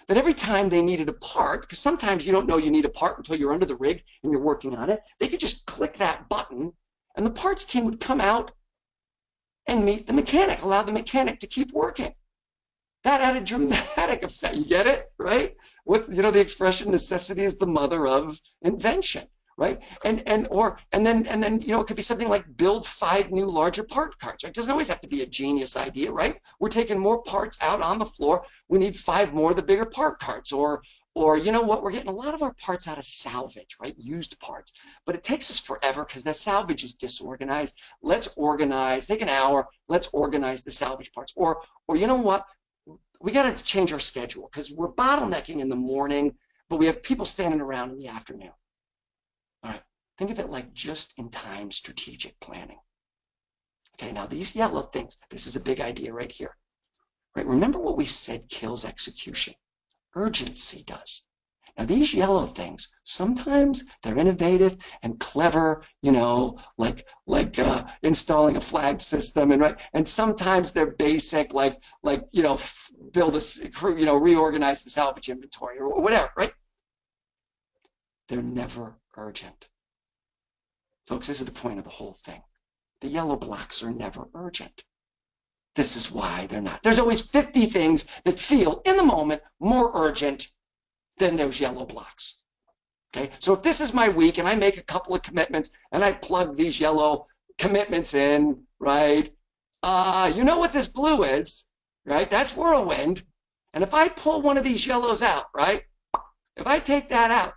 that every time they needed a part, because sometimes you don't know you need a part until you're under the rig and you're working on it, they could just click that button, and the parts team would come out and meet the mechanic, allow the mechanic to keep working. That had a dramatic effect. You get it, right? What, you know, the expression necessity is the mother of invention, right? And then you know, it could be something like build 5 new larger part carts, right? It doesn't always have to be a genius idea, right? We're taking more parts out on the floor. We need 5 more of the bigger part carts. Or you know what, we're getting a lot of our parts out of salvage, right? Used parts. But it takes us forever because the salvage is disorganized. Let's organize, take an hour, let's organize the salvage parts. Or you know what? We got to change our schedule because we're bottlenecking in the morning, but we have people standing around in the afternoon. All right, think of it like just-in-time strategic planning. Okay, now these yellow things, this is a big idea right here. Right, remember what we said kills execution. Urgency does. Now these yellow things, sometimes they're innovative and clever, you know, like installing a flag system, and sometimes they're basic, like you know, build a, you know, reorganize the salvage inventory or whatever, right? They're never urgent. Folks, this is the point of the whole thing. The yellow blocks are never urgent. This is why they're not. There's always 50 things that feel, in the moment, more urgent than those yellow blocks. Okay, so if this is my week and I make a couple of commitments and I plug these yellow commitments in, right? You know what this blue is, right? That's whirlwind. And if I pull one of these yellows out, right? If I take that out,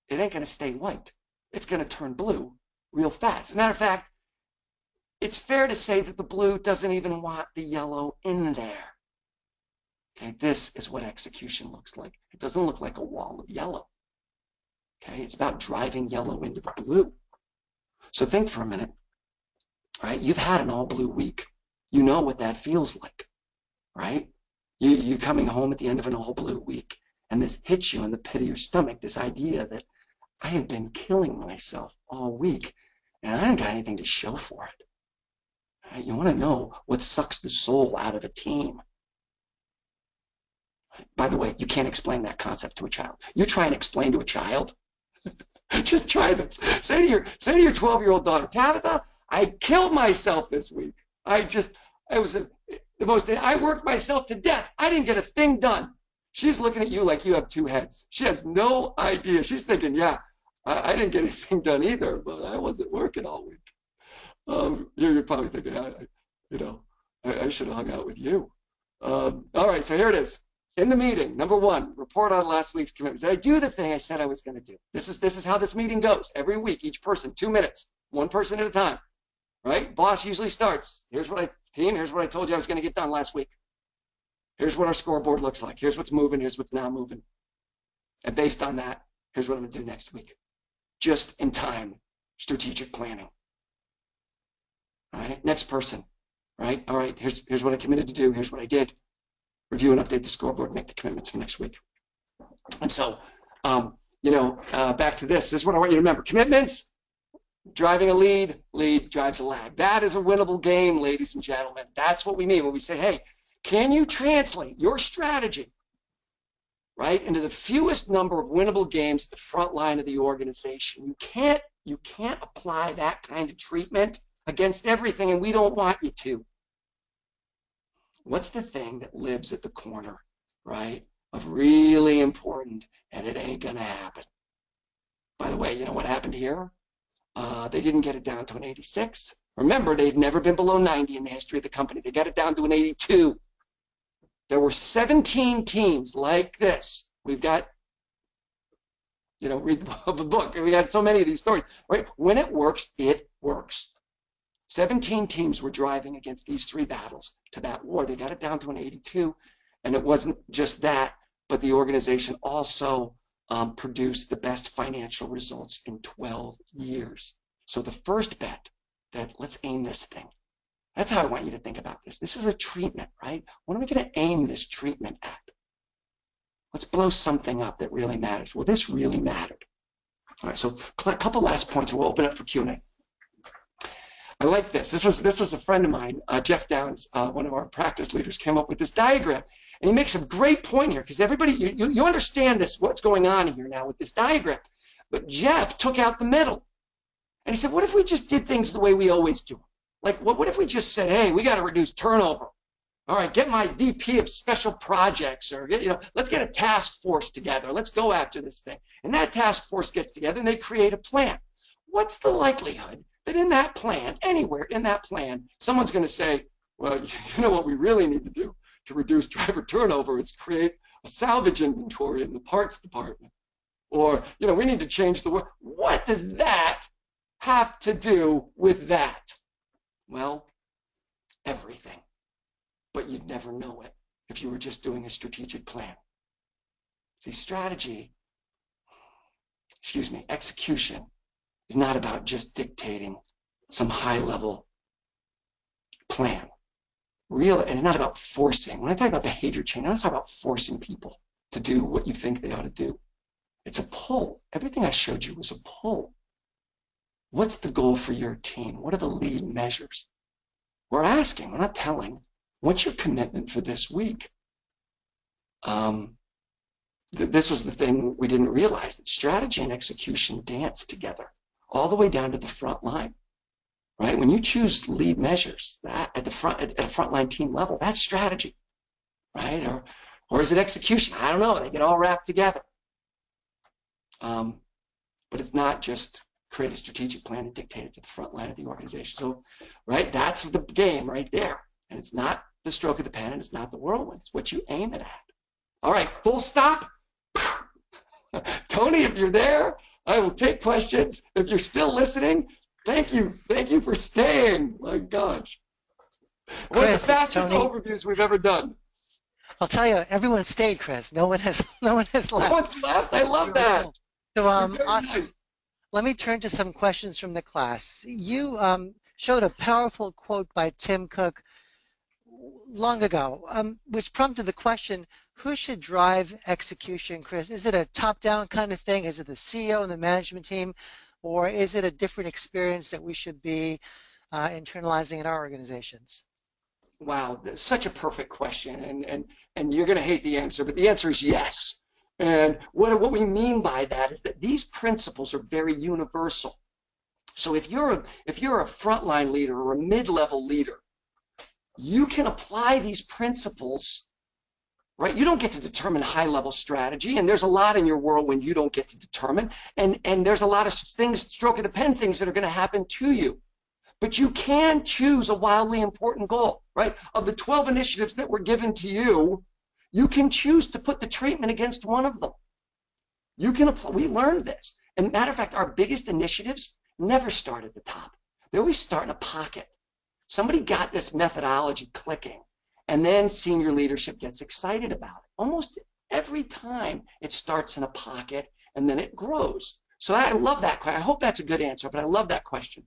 it ain't going to stay white. It's going to turn blue real fast. As a matter of fact, it's fair to say that the blue doesn't even want the yellow in there. Okay, this is what execution looks like. It doesn't look like a wall of yellow. Okay, it's about driving yellow into the blue. So think for a minute. All right, you've had an all blue week. You know what that feels like, right? You're coming home at the end of an all blue week, and this hits you in the pit of your stomach, this idea that I have been killing myself all week, and I don't got anything to show for it. Right? You want to know what sucks the soul out of a team. By the way, you can't explain that concept to a child. You try and explain to a child. Just try this. Say to your 12-year-old daughter, Tabitha, I killed myself this week. I was I worked myself to death. I didn't get a thing done. She's looking at you like you have two heads. She has no idea. She's thinking, yeah, I didn't get anything done either, but I wasn't working all week. You're probably thinking, I should have hung out with you. All right, so here it is. In the meeting, number one, report on last week's commitments. Did I do the thing I said I was going to do? This is how this meeting goes. Every week, each person, 2 minutes, one person at a time. Right? Boss usually starts. Here's what I told you I was going to get done last week. Here's what our scoreboard looks like. Here's what's moving. Here's what's not moving. And based on that, here's what I'm going to do next week. Just in time, strategic planning. All right? Next person. Right? All right, here's what I committed to do. Here's what I did. Review and update the scoreboard, make the commitments for next week. And so, back to this. This is what I want you to remember. Commitments. Driving a lead drives a lag. That is a winnable game, ladies and gentlemen. That's what we mean when we say, hey, can you translate your strategy, right, into the fewest number of winnable games at the front line of the organization? You can't apply that kind of treatment against everything, and we don't want you to. What's the thing that lives at the corner, right, of really important, and it ain't gonna happen? By the way, you know what happened here? They didn't get it down to an 86. Remember, they'd never been below 90 in the history of the company. They got it down to an 82. There were 17 teams like this. We've got, read the book. We got so many of these stories, right? When it works, it works. 17 teams were driving against these three battles to that war. They got it down to an 82, and it wasn't just that, but the organization also produced the best financial results in 12 years. So the first bet that let's aim this thing. That's how I want you to think about this. This is a treatment, right? What are we going to aim this treatment at? Let's blow something up that really matters. Well, this really mattered. All right, so a couple last points, and we'll open up for Q&A. I like this. This was a friend of mine, Jeff Downs, one of our practice leaders, came up with this diagram. And he makes a great point here, because everybody, you understand this, what's going on here now with this diagram. But Jeff took out the middle. And he said, what if we just did things the way we always do? Like, what if we just said, hey, we got to reduce turnover. All right, get my VP of special projects, or, let's get a task force together. Let's go after this thing. And that task force gets together and they create a plan. What's the likelihood that in that plan, anywhere in that plan, someone's going to say, well, you know what we really need to do to reduce driver turnover is create a salvage inventory in the parts department. Or, we need to change the work. What does that have to do with that? Well, everything. But you'd never know it if you were just doing a strategic plan. See, execution is not about just dictating some high-level plan. And it's not about forcing. When I talk about behavior change, I'm not talking about forcing people to do what you think they ought to do. It's a pull. Everything I showed you was a pull. What's the goal for your team? What are the lead measures? We're asking, we're not telling. What's your commitment for this week? This was the thing we didn't realize, that strategy and execution dance together all the way down to the front line, right? When you choose lead measures that at a frontline team level, that's strategy, right? Or is it execution? I don't know. They get all wrapped together. But it's not just create a strategic plan and dictate it to the front line of the organization. So, right, that's the game right there. And it's not the stroke of the pen, and it's not the whirlwind. It's what you aim it at. All right, full stop. Tony, if you're there, I will take questions. If you're still listening, thank you. Thank you for staying. My gosh. One of the fastest overviews we've ever done. I'll tell you, everyone stayed, Chris. No one has left. No one's left. I love that. So awesome. Nice. Let me turn to some questions from the class. You showed a powerful quote by Tim Cook long ago, which prompted the question, who should drive execution, Chris? Is it a top-down kind of thing? Is it the CEO and the management team? Or is it a different experience that we should be internalizing in our organizations? Wow, that's such a perfect question, and you're going to hate the answer, but the answer is yes. And what we mean by that is that these principles are very universal. So if you're a frontline leader or a mid-level leader, you can apply these principles, right? You don't get to determine high-level strategy, and there's a lot in your world when you don't get to determine, and there's a lot of things, stroke of the pen things that are going to happen to you. But you can choose a wildly important goal, right? Of the 12 initiatives that were given to you, you can choose to put the treatment against one of them. You can apply, we learned this. And matter of fact, our biggest initiatives never start at the top. They always start in a pocket. Somebody got this methodology clicking, and then senior leadership gets excited about it. Almost every time it starts in a pocket, and then it grows. So I love that question. I hope that's a good answer, but I love that question.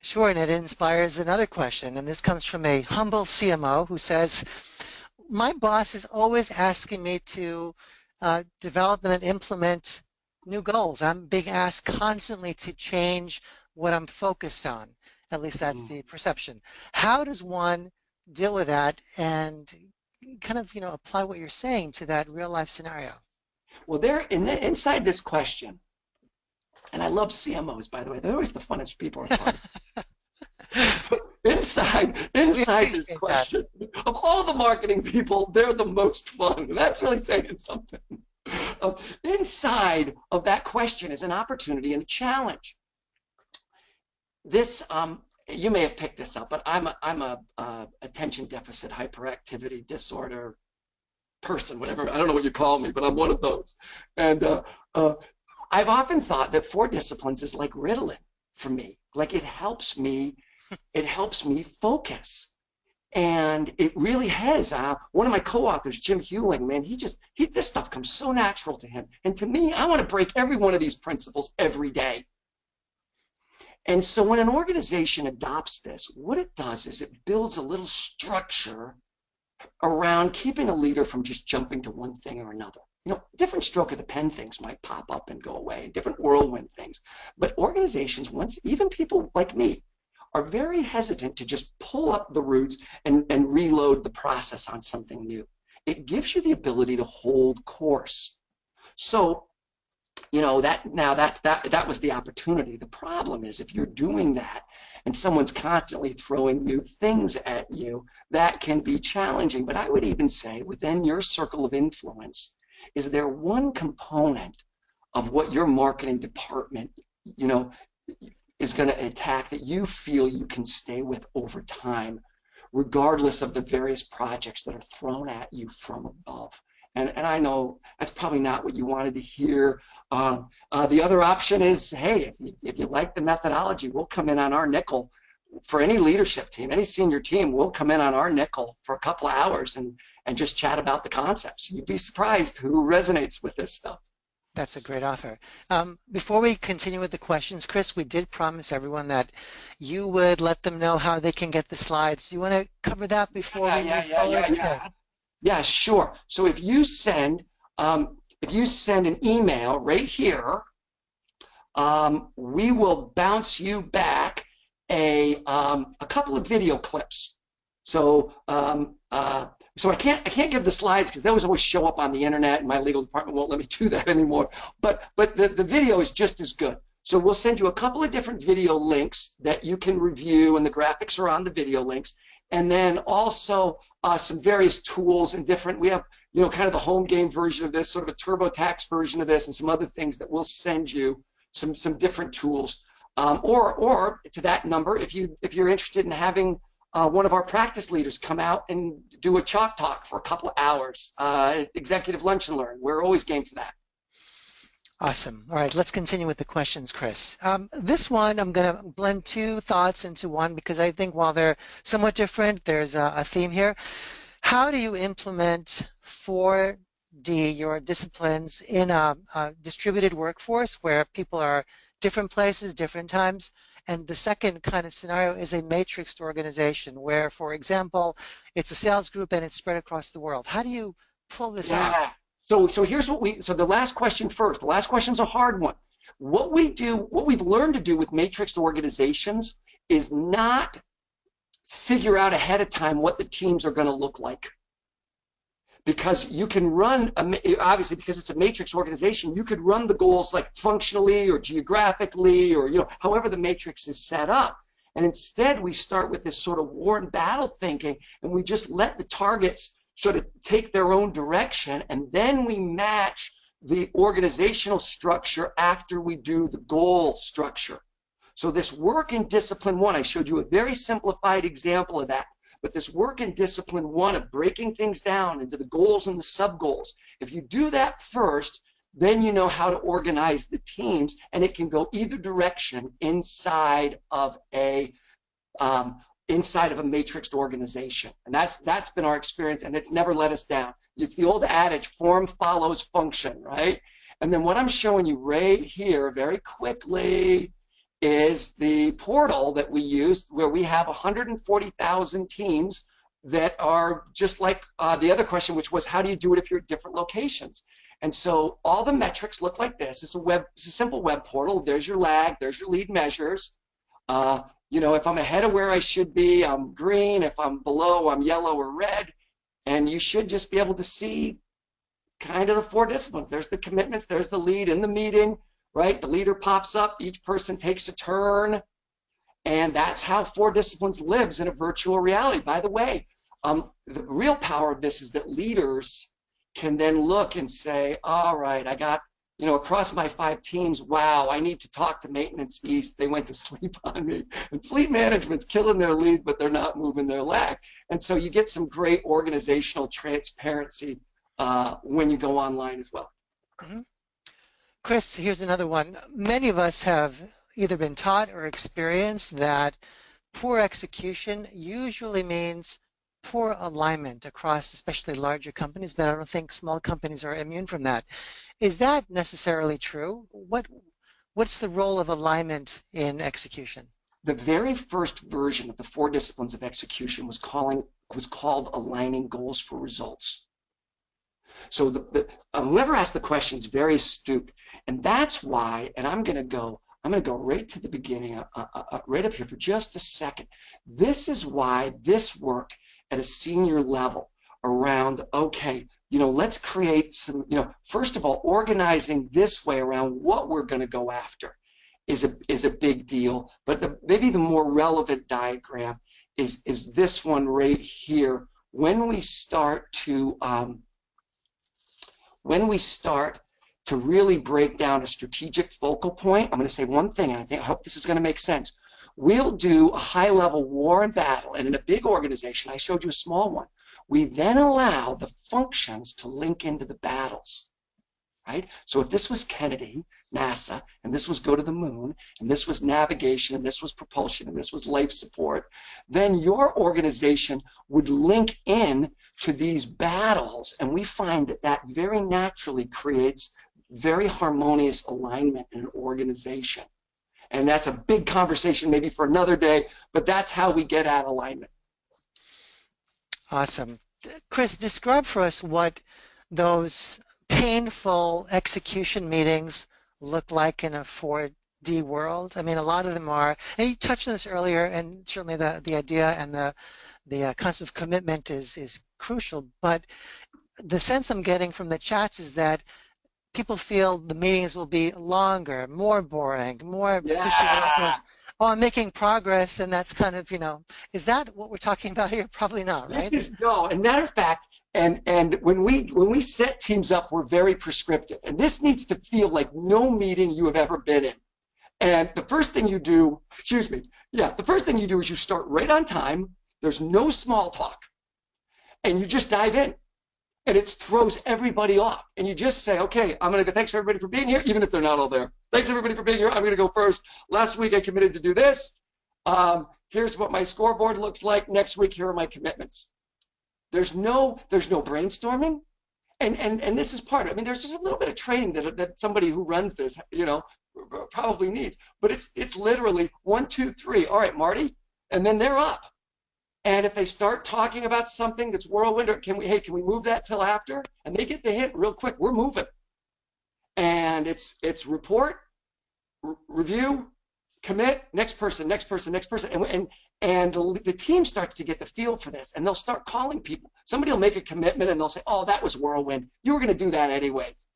Sure, and it inspires another question, and this comes from a humble CMO who says, my boss is always asking me to develop and implement new goals. I'm being asked constantly to change what I'm focused on. At least that's the perception. How does one deal with that and kind of, apply what you're saying to that real life scenario? Well, inside this question, and I love CMOs, by the way. They're always the funnest people in part. inside this question, of all the marketing people, they're the most fun. That's really saying something. Inside of that question is an opportunity and a challenge. This, you may have picked this up, but I'm a attention deficit hyperactivity disorder person, whatever. I don't know what you call me, but I'm one of those. And I've often thought that 4 disciplines is like Ritalin for me. Like it helps me focus. And it really has. One of my co-authors, Jim Hewling, man, this stuff comes so natural to him. And to me, I want to break every one of these principles every day. And so when an organization adopts this, what it does is it builds a little structure around keeping a leader from just jumping to one thing or another. Different stroke of the pen things might pop up and go away, different whirlwind things. But organizations, even people like me, are very hesitant to just pull up the roots and reload the process on something new. It gives you the ability to hold course. So, that was the opportunity. The problem is if you're doing that and someone's constantly throwing new things at you, that can be challenging. But I would even say within your circle of influence, is there one component of what your marketing department, is going to attack that you feel you can stay with over time, regardless of the various projects that are thrown at you from above? And I know that's probably not what you wanted to hear. The other option is, hey, if you like the methodology, we'll come in on our nickel. For any leadership team, any senior team, we'll come in on our nickel for a couple of hours and just chat about the concepts. You'd be surprised who resonates with this stuff. That's a great offer. Before we continue with the questions, Chris, we did promise everyone that you would let them know how they can get the slides. Do you want to cover that before we move forward? Okay. Yeah, sure. So if you send an email right here, we will bounce you back a couple of video clips. So so I can't give the slides because those always show up on the internet, and my legal department won't let me do that anymore. But the video is just as good. So we'll send you a couple of different video links that you can review, and the graphics are on the video links. And then also some various tools and different, we have, kind of the home game version of this, sort of a TurboTax version of this, and some other things that we'll send you, some different tools. Or to that number, if you're interested in having one of our practice leaders come out and do a chalk talk for a couple of hours, executive lunch and learn. We're always game for that. Awesome. All right, let's continue with the questions, Chris. This one, I'm going to blend 2 thoughts into one because I think while they're somewhat different, there's a theme here. How do you implement 4D, your disciplines, in a distributed workforce where people are different places, different times? And the second kind of scenario is a matrixed organization where, for example, it's a sales group and it's spread across the world. How do you pull this off? So here's so the last question first. The last question's a hard one. What we've learned to do with matrixed organizations is not figure out ahead of time what the teams are going to look like. Because you can run, obviously because it's a matrix organization, you could run the goals like functionally or geographically or, however the matrix is set up. And instead, we start with this sort of war and battle thinking, and we just let the targets sort of take their own direction, and then we match the organizational structure after we do the goal structure. So this work in discipline one, I showed you a very simplified example of that, but this work in discipline one of breaking things down into the goals and the sub-goals, if you do that first, then you know how to organize the teams, and it can go either direction inside of a matrixed organization. And that's been our experience, and it's never let us down. It's the old adage, form follows function, right? And then what I'm showing you right here very quickly is the portal that we use, where we have 140,000 teams that are just like the other question, which was, how do you do it if you're at different locations? And so all the metrics look like this. It's a simple web portal. There's your lag, there's your lead measures. You know, if I'm ahead of where I should be, I'm green. If I'm below, I'm yellow or red. And you should just be able to see kind of the 4 disciplines. There's the commitments, there's the lead in the meeting, right? The leader pops up, each person takes a turn, and that's how 4 disciplines lives in a virtual reality. By the way, the real power of this is that leaders can then look and say, all right, I got, you know, across my 5 teams, wow, I need to talk to Maintenance East. They went to sleep on me. And Fleet Management's killing their lead, but they're not moving their lag. And so you get some great organizational transparency when you go online as well. Mm-hmm. Chris, here's another one. Many of us have either been taught or experienced that poor execution usually means poor alignment across especially larger companies, but I don't think small companies are immune from that. Is that necessarily true? What's the role of alignment in execution? The very first version of the 4 disciplines of execution was called aligning goals for results. So whoever asked the question is very astute, and that's why. And I'm going to go right to the beginning, right up here for just a second. This is why this work at a senior level around, okay, you know, let's create some, you know, first of all, organizing this way around what we're going to go after is a big deal. But maybe the more relevant diagram is this one right here. When we start to really break down a strategic focal point, I'm going to say one thing, and I hope this is going to make sense. We'll do a high-level war and battle, and in a big organization, I showed you a small one. We then allow the functions to link into the battles, right? So if this was Kennedy, NASA, and this was go to the moon, and this was navigation, and this was propulsion, and this was life support, then your organization would link in to these battles, and we find that that very naturally creates very harmonious alignment in an organization. And that's a big conversation maybe for another day, but that's how we get at alignment. Awesome. Chris, describe for us what those painful execution meetings look like in a 4D world. I mean, a lot of them are, and you touched on this earlier, and certainly the idea and the concept of commitment is crucial, but the sense I'm getting from the chats is that people feel the meetings will be longer, more boring, more pushing off. Oh, I'm making progress, and that's kind of, you know, is that what we're talking about here? Probably not, right? No, and matter of fact, and when we set teams up, we're very prescriptive, and this needs to feel like no meeting you have ever been in. And the first thing you do, the first thing you do is you start right on time. There's no small talk, and you just dive in. And it throws everybody off. And you just say, okay, I'm going to go, thanks everybody for being here, even if they're not all there. Thanks everybody for being here. I'm going to go first. Last week I committed to do this. Here's what my scoreboard looks like. Next week, here are my commitments. There's no brainstorming. And this is part of it. I mean, there's just a little bit of training that somebody who runs this, you know, probably needs. But it's literally 1, 2, 3. All right, Marty. And then they're up. And if they start talking about something that's whirlwind, or can we move that till after? And they get the hint real quick. We're moving. And it's report, review, commit, next person, next person, next person. And the team starts to get the feel for this, and they'll start calling people. Somebody will make a commitment, and they'll say, oh, that was whirlwind. You were going to do that anyways.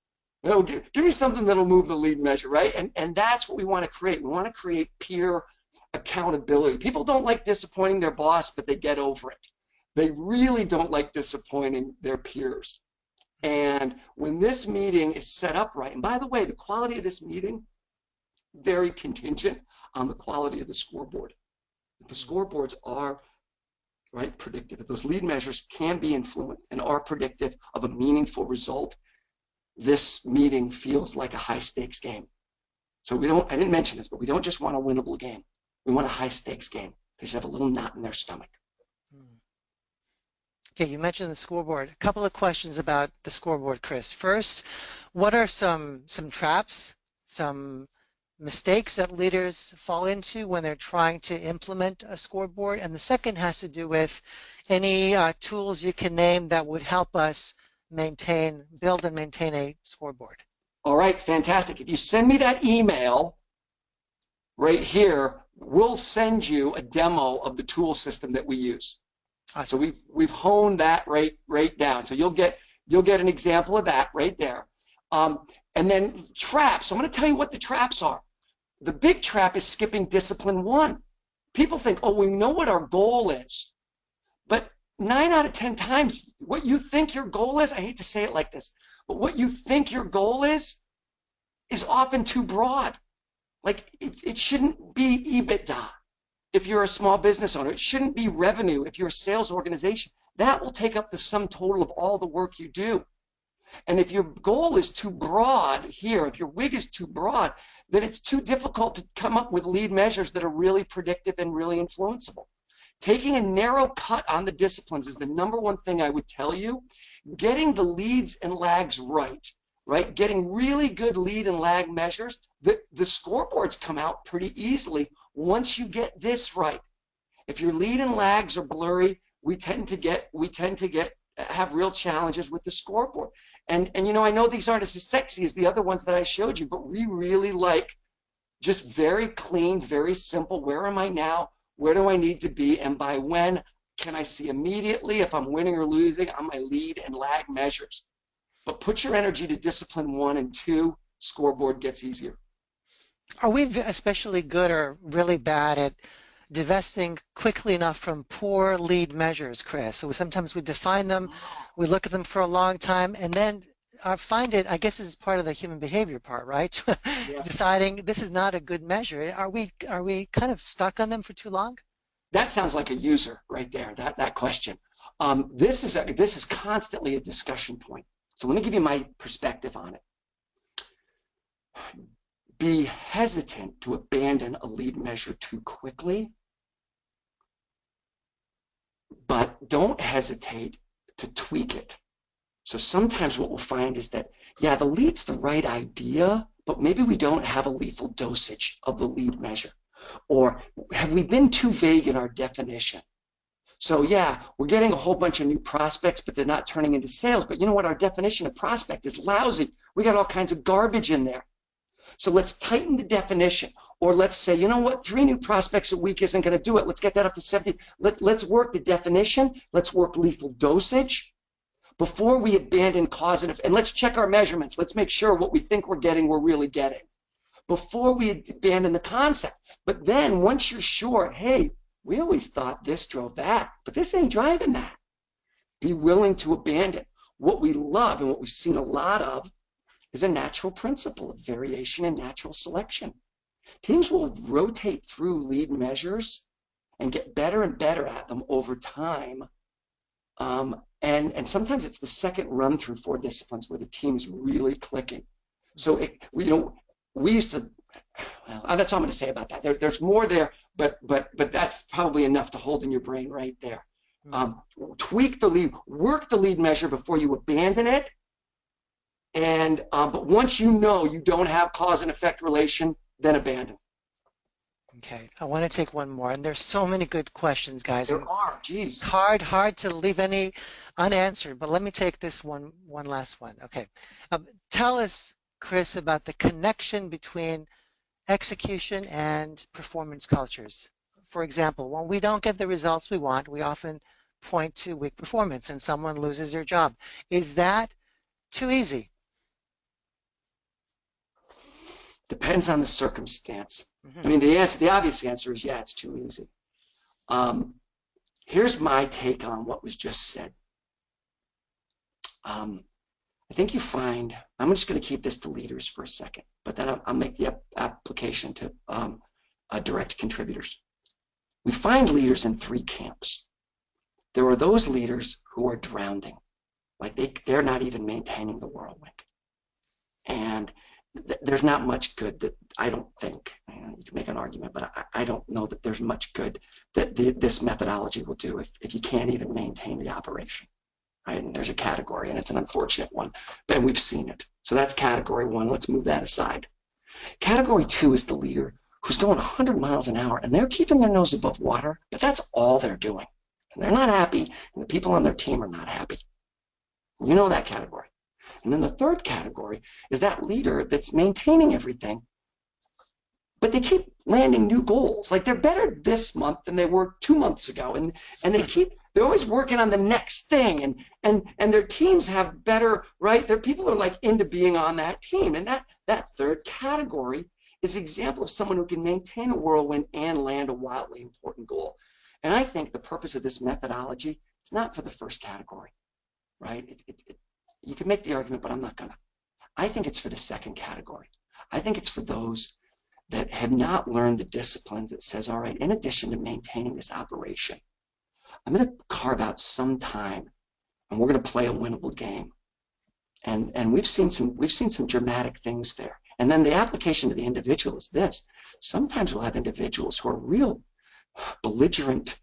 Oh, give me something that'll move the lead measure, right? And that's what we want to create. We want to create peer accountability. People don't like disappointing their boss, but they get over it. They really don't like disappointing their peers. And when this meeting is set up right, and by the way, the quality of this meeting, very contingent on the quality of the scoreboard. If the scoreboards are right predictive, if those lead measures can be influenced and are predictive of a meaningful result, this meeting feels like a high stakes game. So I didn't mention this, but we don't just want a winnable game. We want a high stakes game. They just have a little knot in their stomach. Okay, you mentioned the scoreboard. A couple of questions about the scoreboard, Chris. First, what are some traps, some mistakes that leaders fall into when they're trying to implement a scoreboard? And the second has to do with any tools you can name that would help us build and maintain a scoreboard. All right, fantastic. If you send me that email right here, we'll send you a demo of the tool system that we use. Awesome. So we've honed that right down. So you'll get an example of that right there. And then traps. I'm going to tell you what the traps are. The big trap is skipping discipline 1. People think, oh, we know what our goal is. But 9 out of 10 times, what you think your goal is, I hate to say it like this, but what you think your goal is often too broad. Like it shouldn't be EBITDA if you're a small business owner. It shouldn't be revenue if you're a sales organization. That will take up the sum total of all the work you do. And if your goal is too broad here, if your wig is too broad, then it's too difficult to come up with lead measures that are really predictive and really influenceable. Taking a narrow cut on the disciplines is the #1 thing I would tell you. Getting the leads and lags right? Getting really good lead and lag measures, the scoreboards come out pretty easily once you get this right. If your lead and lags are blurry, we tend to have real challenges with the scoreboard. And you know, I know these aren't as sexy as the other ones that I showed you, but we really like just very clean, very simple. Where am I now? Where do I need to be? And by when can I see immediately if I'm winning or losing on my lead and lag measures? But put your energy to discipline 1 and 2, scoreboard gets easier. Are we especially good or really bad at divesting quickly enough from poor lead measures, Chris? So sometimes we define them, we look at them for a long time, and then I find it, I guess this is part of the human behavior part, right? Yeah. Deciding this is not a good measure. Are we kind of stuck on them for too long? That sounds like a user right there, that question. This is constantly a discussion point. So let me give you my perspective on it. Be hesitant to abandon a lead measure too quickly, but don't hesitate to tweak it. So sometimes what we'll find is that, yeah, the lead's the right idea, but maybe we don't have a lethal dosage of the lead measure. Or have we been too vague in our definition? So yeah, we're getting a whole bunch of new prospects, but they're not turning into sales. But you know what? Our definition of prospect is lousy. We got all kinds of garbage in there. So let's tighten the definition. Or let's say, you know what? 3 new prospects a week isn't going to do it. Let's get that up to 70. Let's work the definition. Let's work lethal dosage before we abandon cause and effect. And let's check our measurements. Let's make sure what we think we're getting, we're really getting before we abandon the concept. But then once you're sure, hey, we always thought this drove that, but this ain't driving that. Be willing to abandon. What we love and what we've seen a lot of is a natural principle of variation and natural selection. Teams will rotate through lead measures and get better and better at them over time. And sometimes it's the second run through 4 disciplines where the team is really clicking. So, we used to, well, that's all I'm going to say about that. There's more there, but that's probably enough to hold in your brain right there. Tweak the lead, work the lead measure before you abandon it. And but once you know you don't have cause and effect relation, then abandon. Okay, I want to take one more, and there's so many good questions, guys. There are, geez. Hard to leave any unanswered, but let me take this one last one. Okay, tell us, Chris, about the connection between execution and performance cultures. For example, when we don't get the results we want, we often point to weak performance and someone loses their job. Is that too easy? Depends on the circumstance. I Mhm. mean, the obvious answer is, yeah, it's too easy. Um, Here's my take on what was just said. I think you find, I'm just going to keep this to leaders for a second, but then I'll make the application to direct contributors. We find leaders in three camps. There are those leaders who are drowning, like they're not even maintaining the whirlwind. And there's not much good that I don't think, you can make an argument, but I don't know that there's much good that this methodology will do if you can't even maintain the operation. Right? And there's a category, and it's an unfortunate one, but we've seen it. So that's category one. Let's move that aside. Category two is the leader who's going 100 miles an hour, and they're keeping their nose above water, but that's all they're doing. And they're not happy, and the people on their team are not happy. You know that category. And then the third category is that leader that's maintaining everything, but they keep landing new goals. Like they're better this month than they were 2 months ago, and they're always working on the next thing, and their teams have better, right? Their people are like into being on that team, and that third category is an example of someone who can maintain a whirlwind and land a wildly important goal. And I think the purpose of this methodology, it's not for the first category, right? You can make the argument, but I'm not gonna. I think it's for the second category. I think it's for those that have not learned the disciplines that says, all right, in addition to maintaining this operation, I'm going to carve out some time and we're going to play a winnable game. And we've seen some dramatic things there. And then the application to the individual is this. Sometimes we'll have individuals who are real belligerent,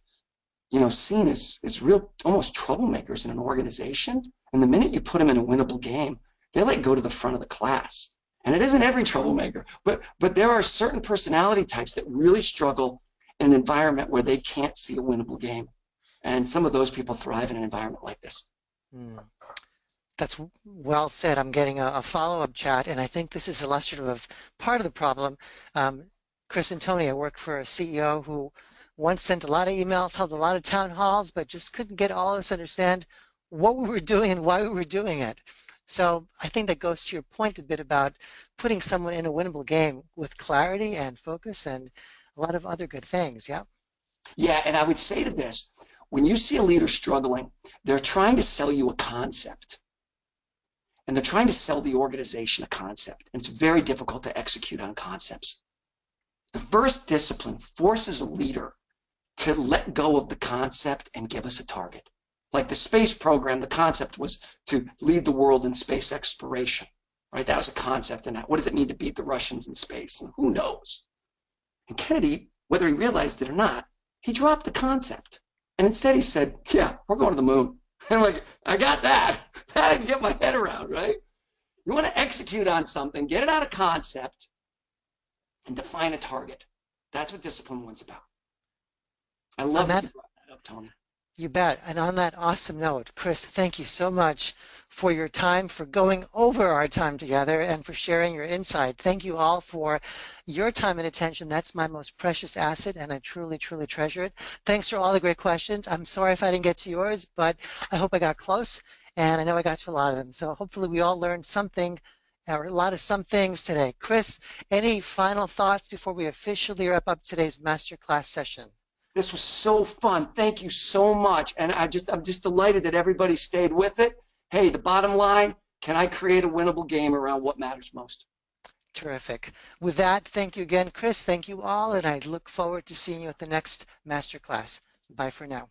seen as real almost troublemakers in an organization. And the minute you put them in a winnable game, they like go to the front of the class. And it isn't every troublemaker, but there are certain personality types that really struggle in an environment where they can't see a winnable game. And some of those people thrive in an environment like this. Mm. That's well said. I'm getting a follow-up chat, and I think this is illustrative of part of the problem. Um, Chris and Tony, I work for a CEO who once sent a lot of emails, held a lot of town halls, but just couldn't get all of us to understand what we were doing and why we were doing it. So I think that goes to your point a bit about putting someone in a winnable game with clarity and focus and a lot of other good things. Yeah. Yeah, and I would say to this, when you see a leader struggling, they're trying to sell you a concept. And they're trying to sell the organization a concept. And it's very difficult to execute on concepts. The first discipline forces a leader to let go of the concept and give us a target. Like the space program, the concept was to lead the world in space exploration, right? That was a concept. And what does it mean to beat the Russians in space? And who knows? And Kennedy, whether he realized it or not, he dropped the concept. And instead he said, yeah, we're going to the moon. And I'm like, I got that. That I can get my head around, right? You want to execute on something, get it out of concept, and define a target. That's what discipline one's about. I On love that that you brought that up, Tony. You bet. And on that awesome note, Chris, thank you so much for your time, for going over our time together, and for sharing your insight. Thank you all for your time and attention. That's my most precious asset, and I truly, truly treasure it. Thanks for all the great questions. I'm sorry if I didn't get to yours, but I hope I got close, and I know I got to a lot of them. So hopefully we all learned something, or a lot of some things today. Chris, any final thoughts before we officially wrap up today's masterclass session? This was so fun. Thank you so much. And I'm just delighted that everybody stayed with it. Hey, the bottom line, can I create a winnable game around what matters most? Terrific. With that, thank you again, Chris. Thank you all, and I look forward to seeing you at the next masterclass. Bye for now.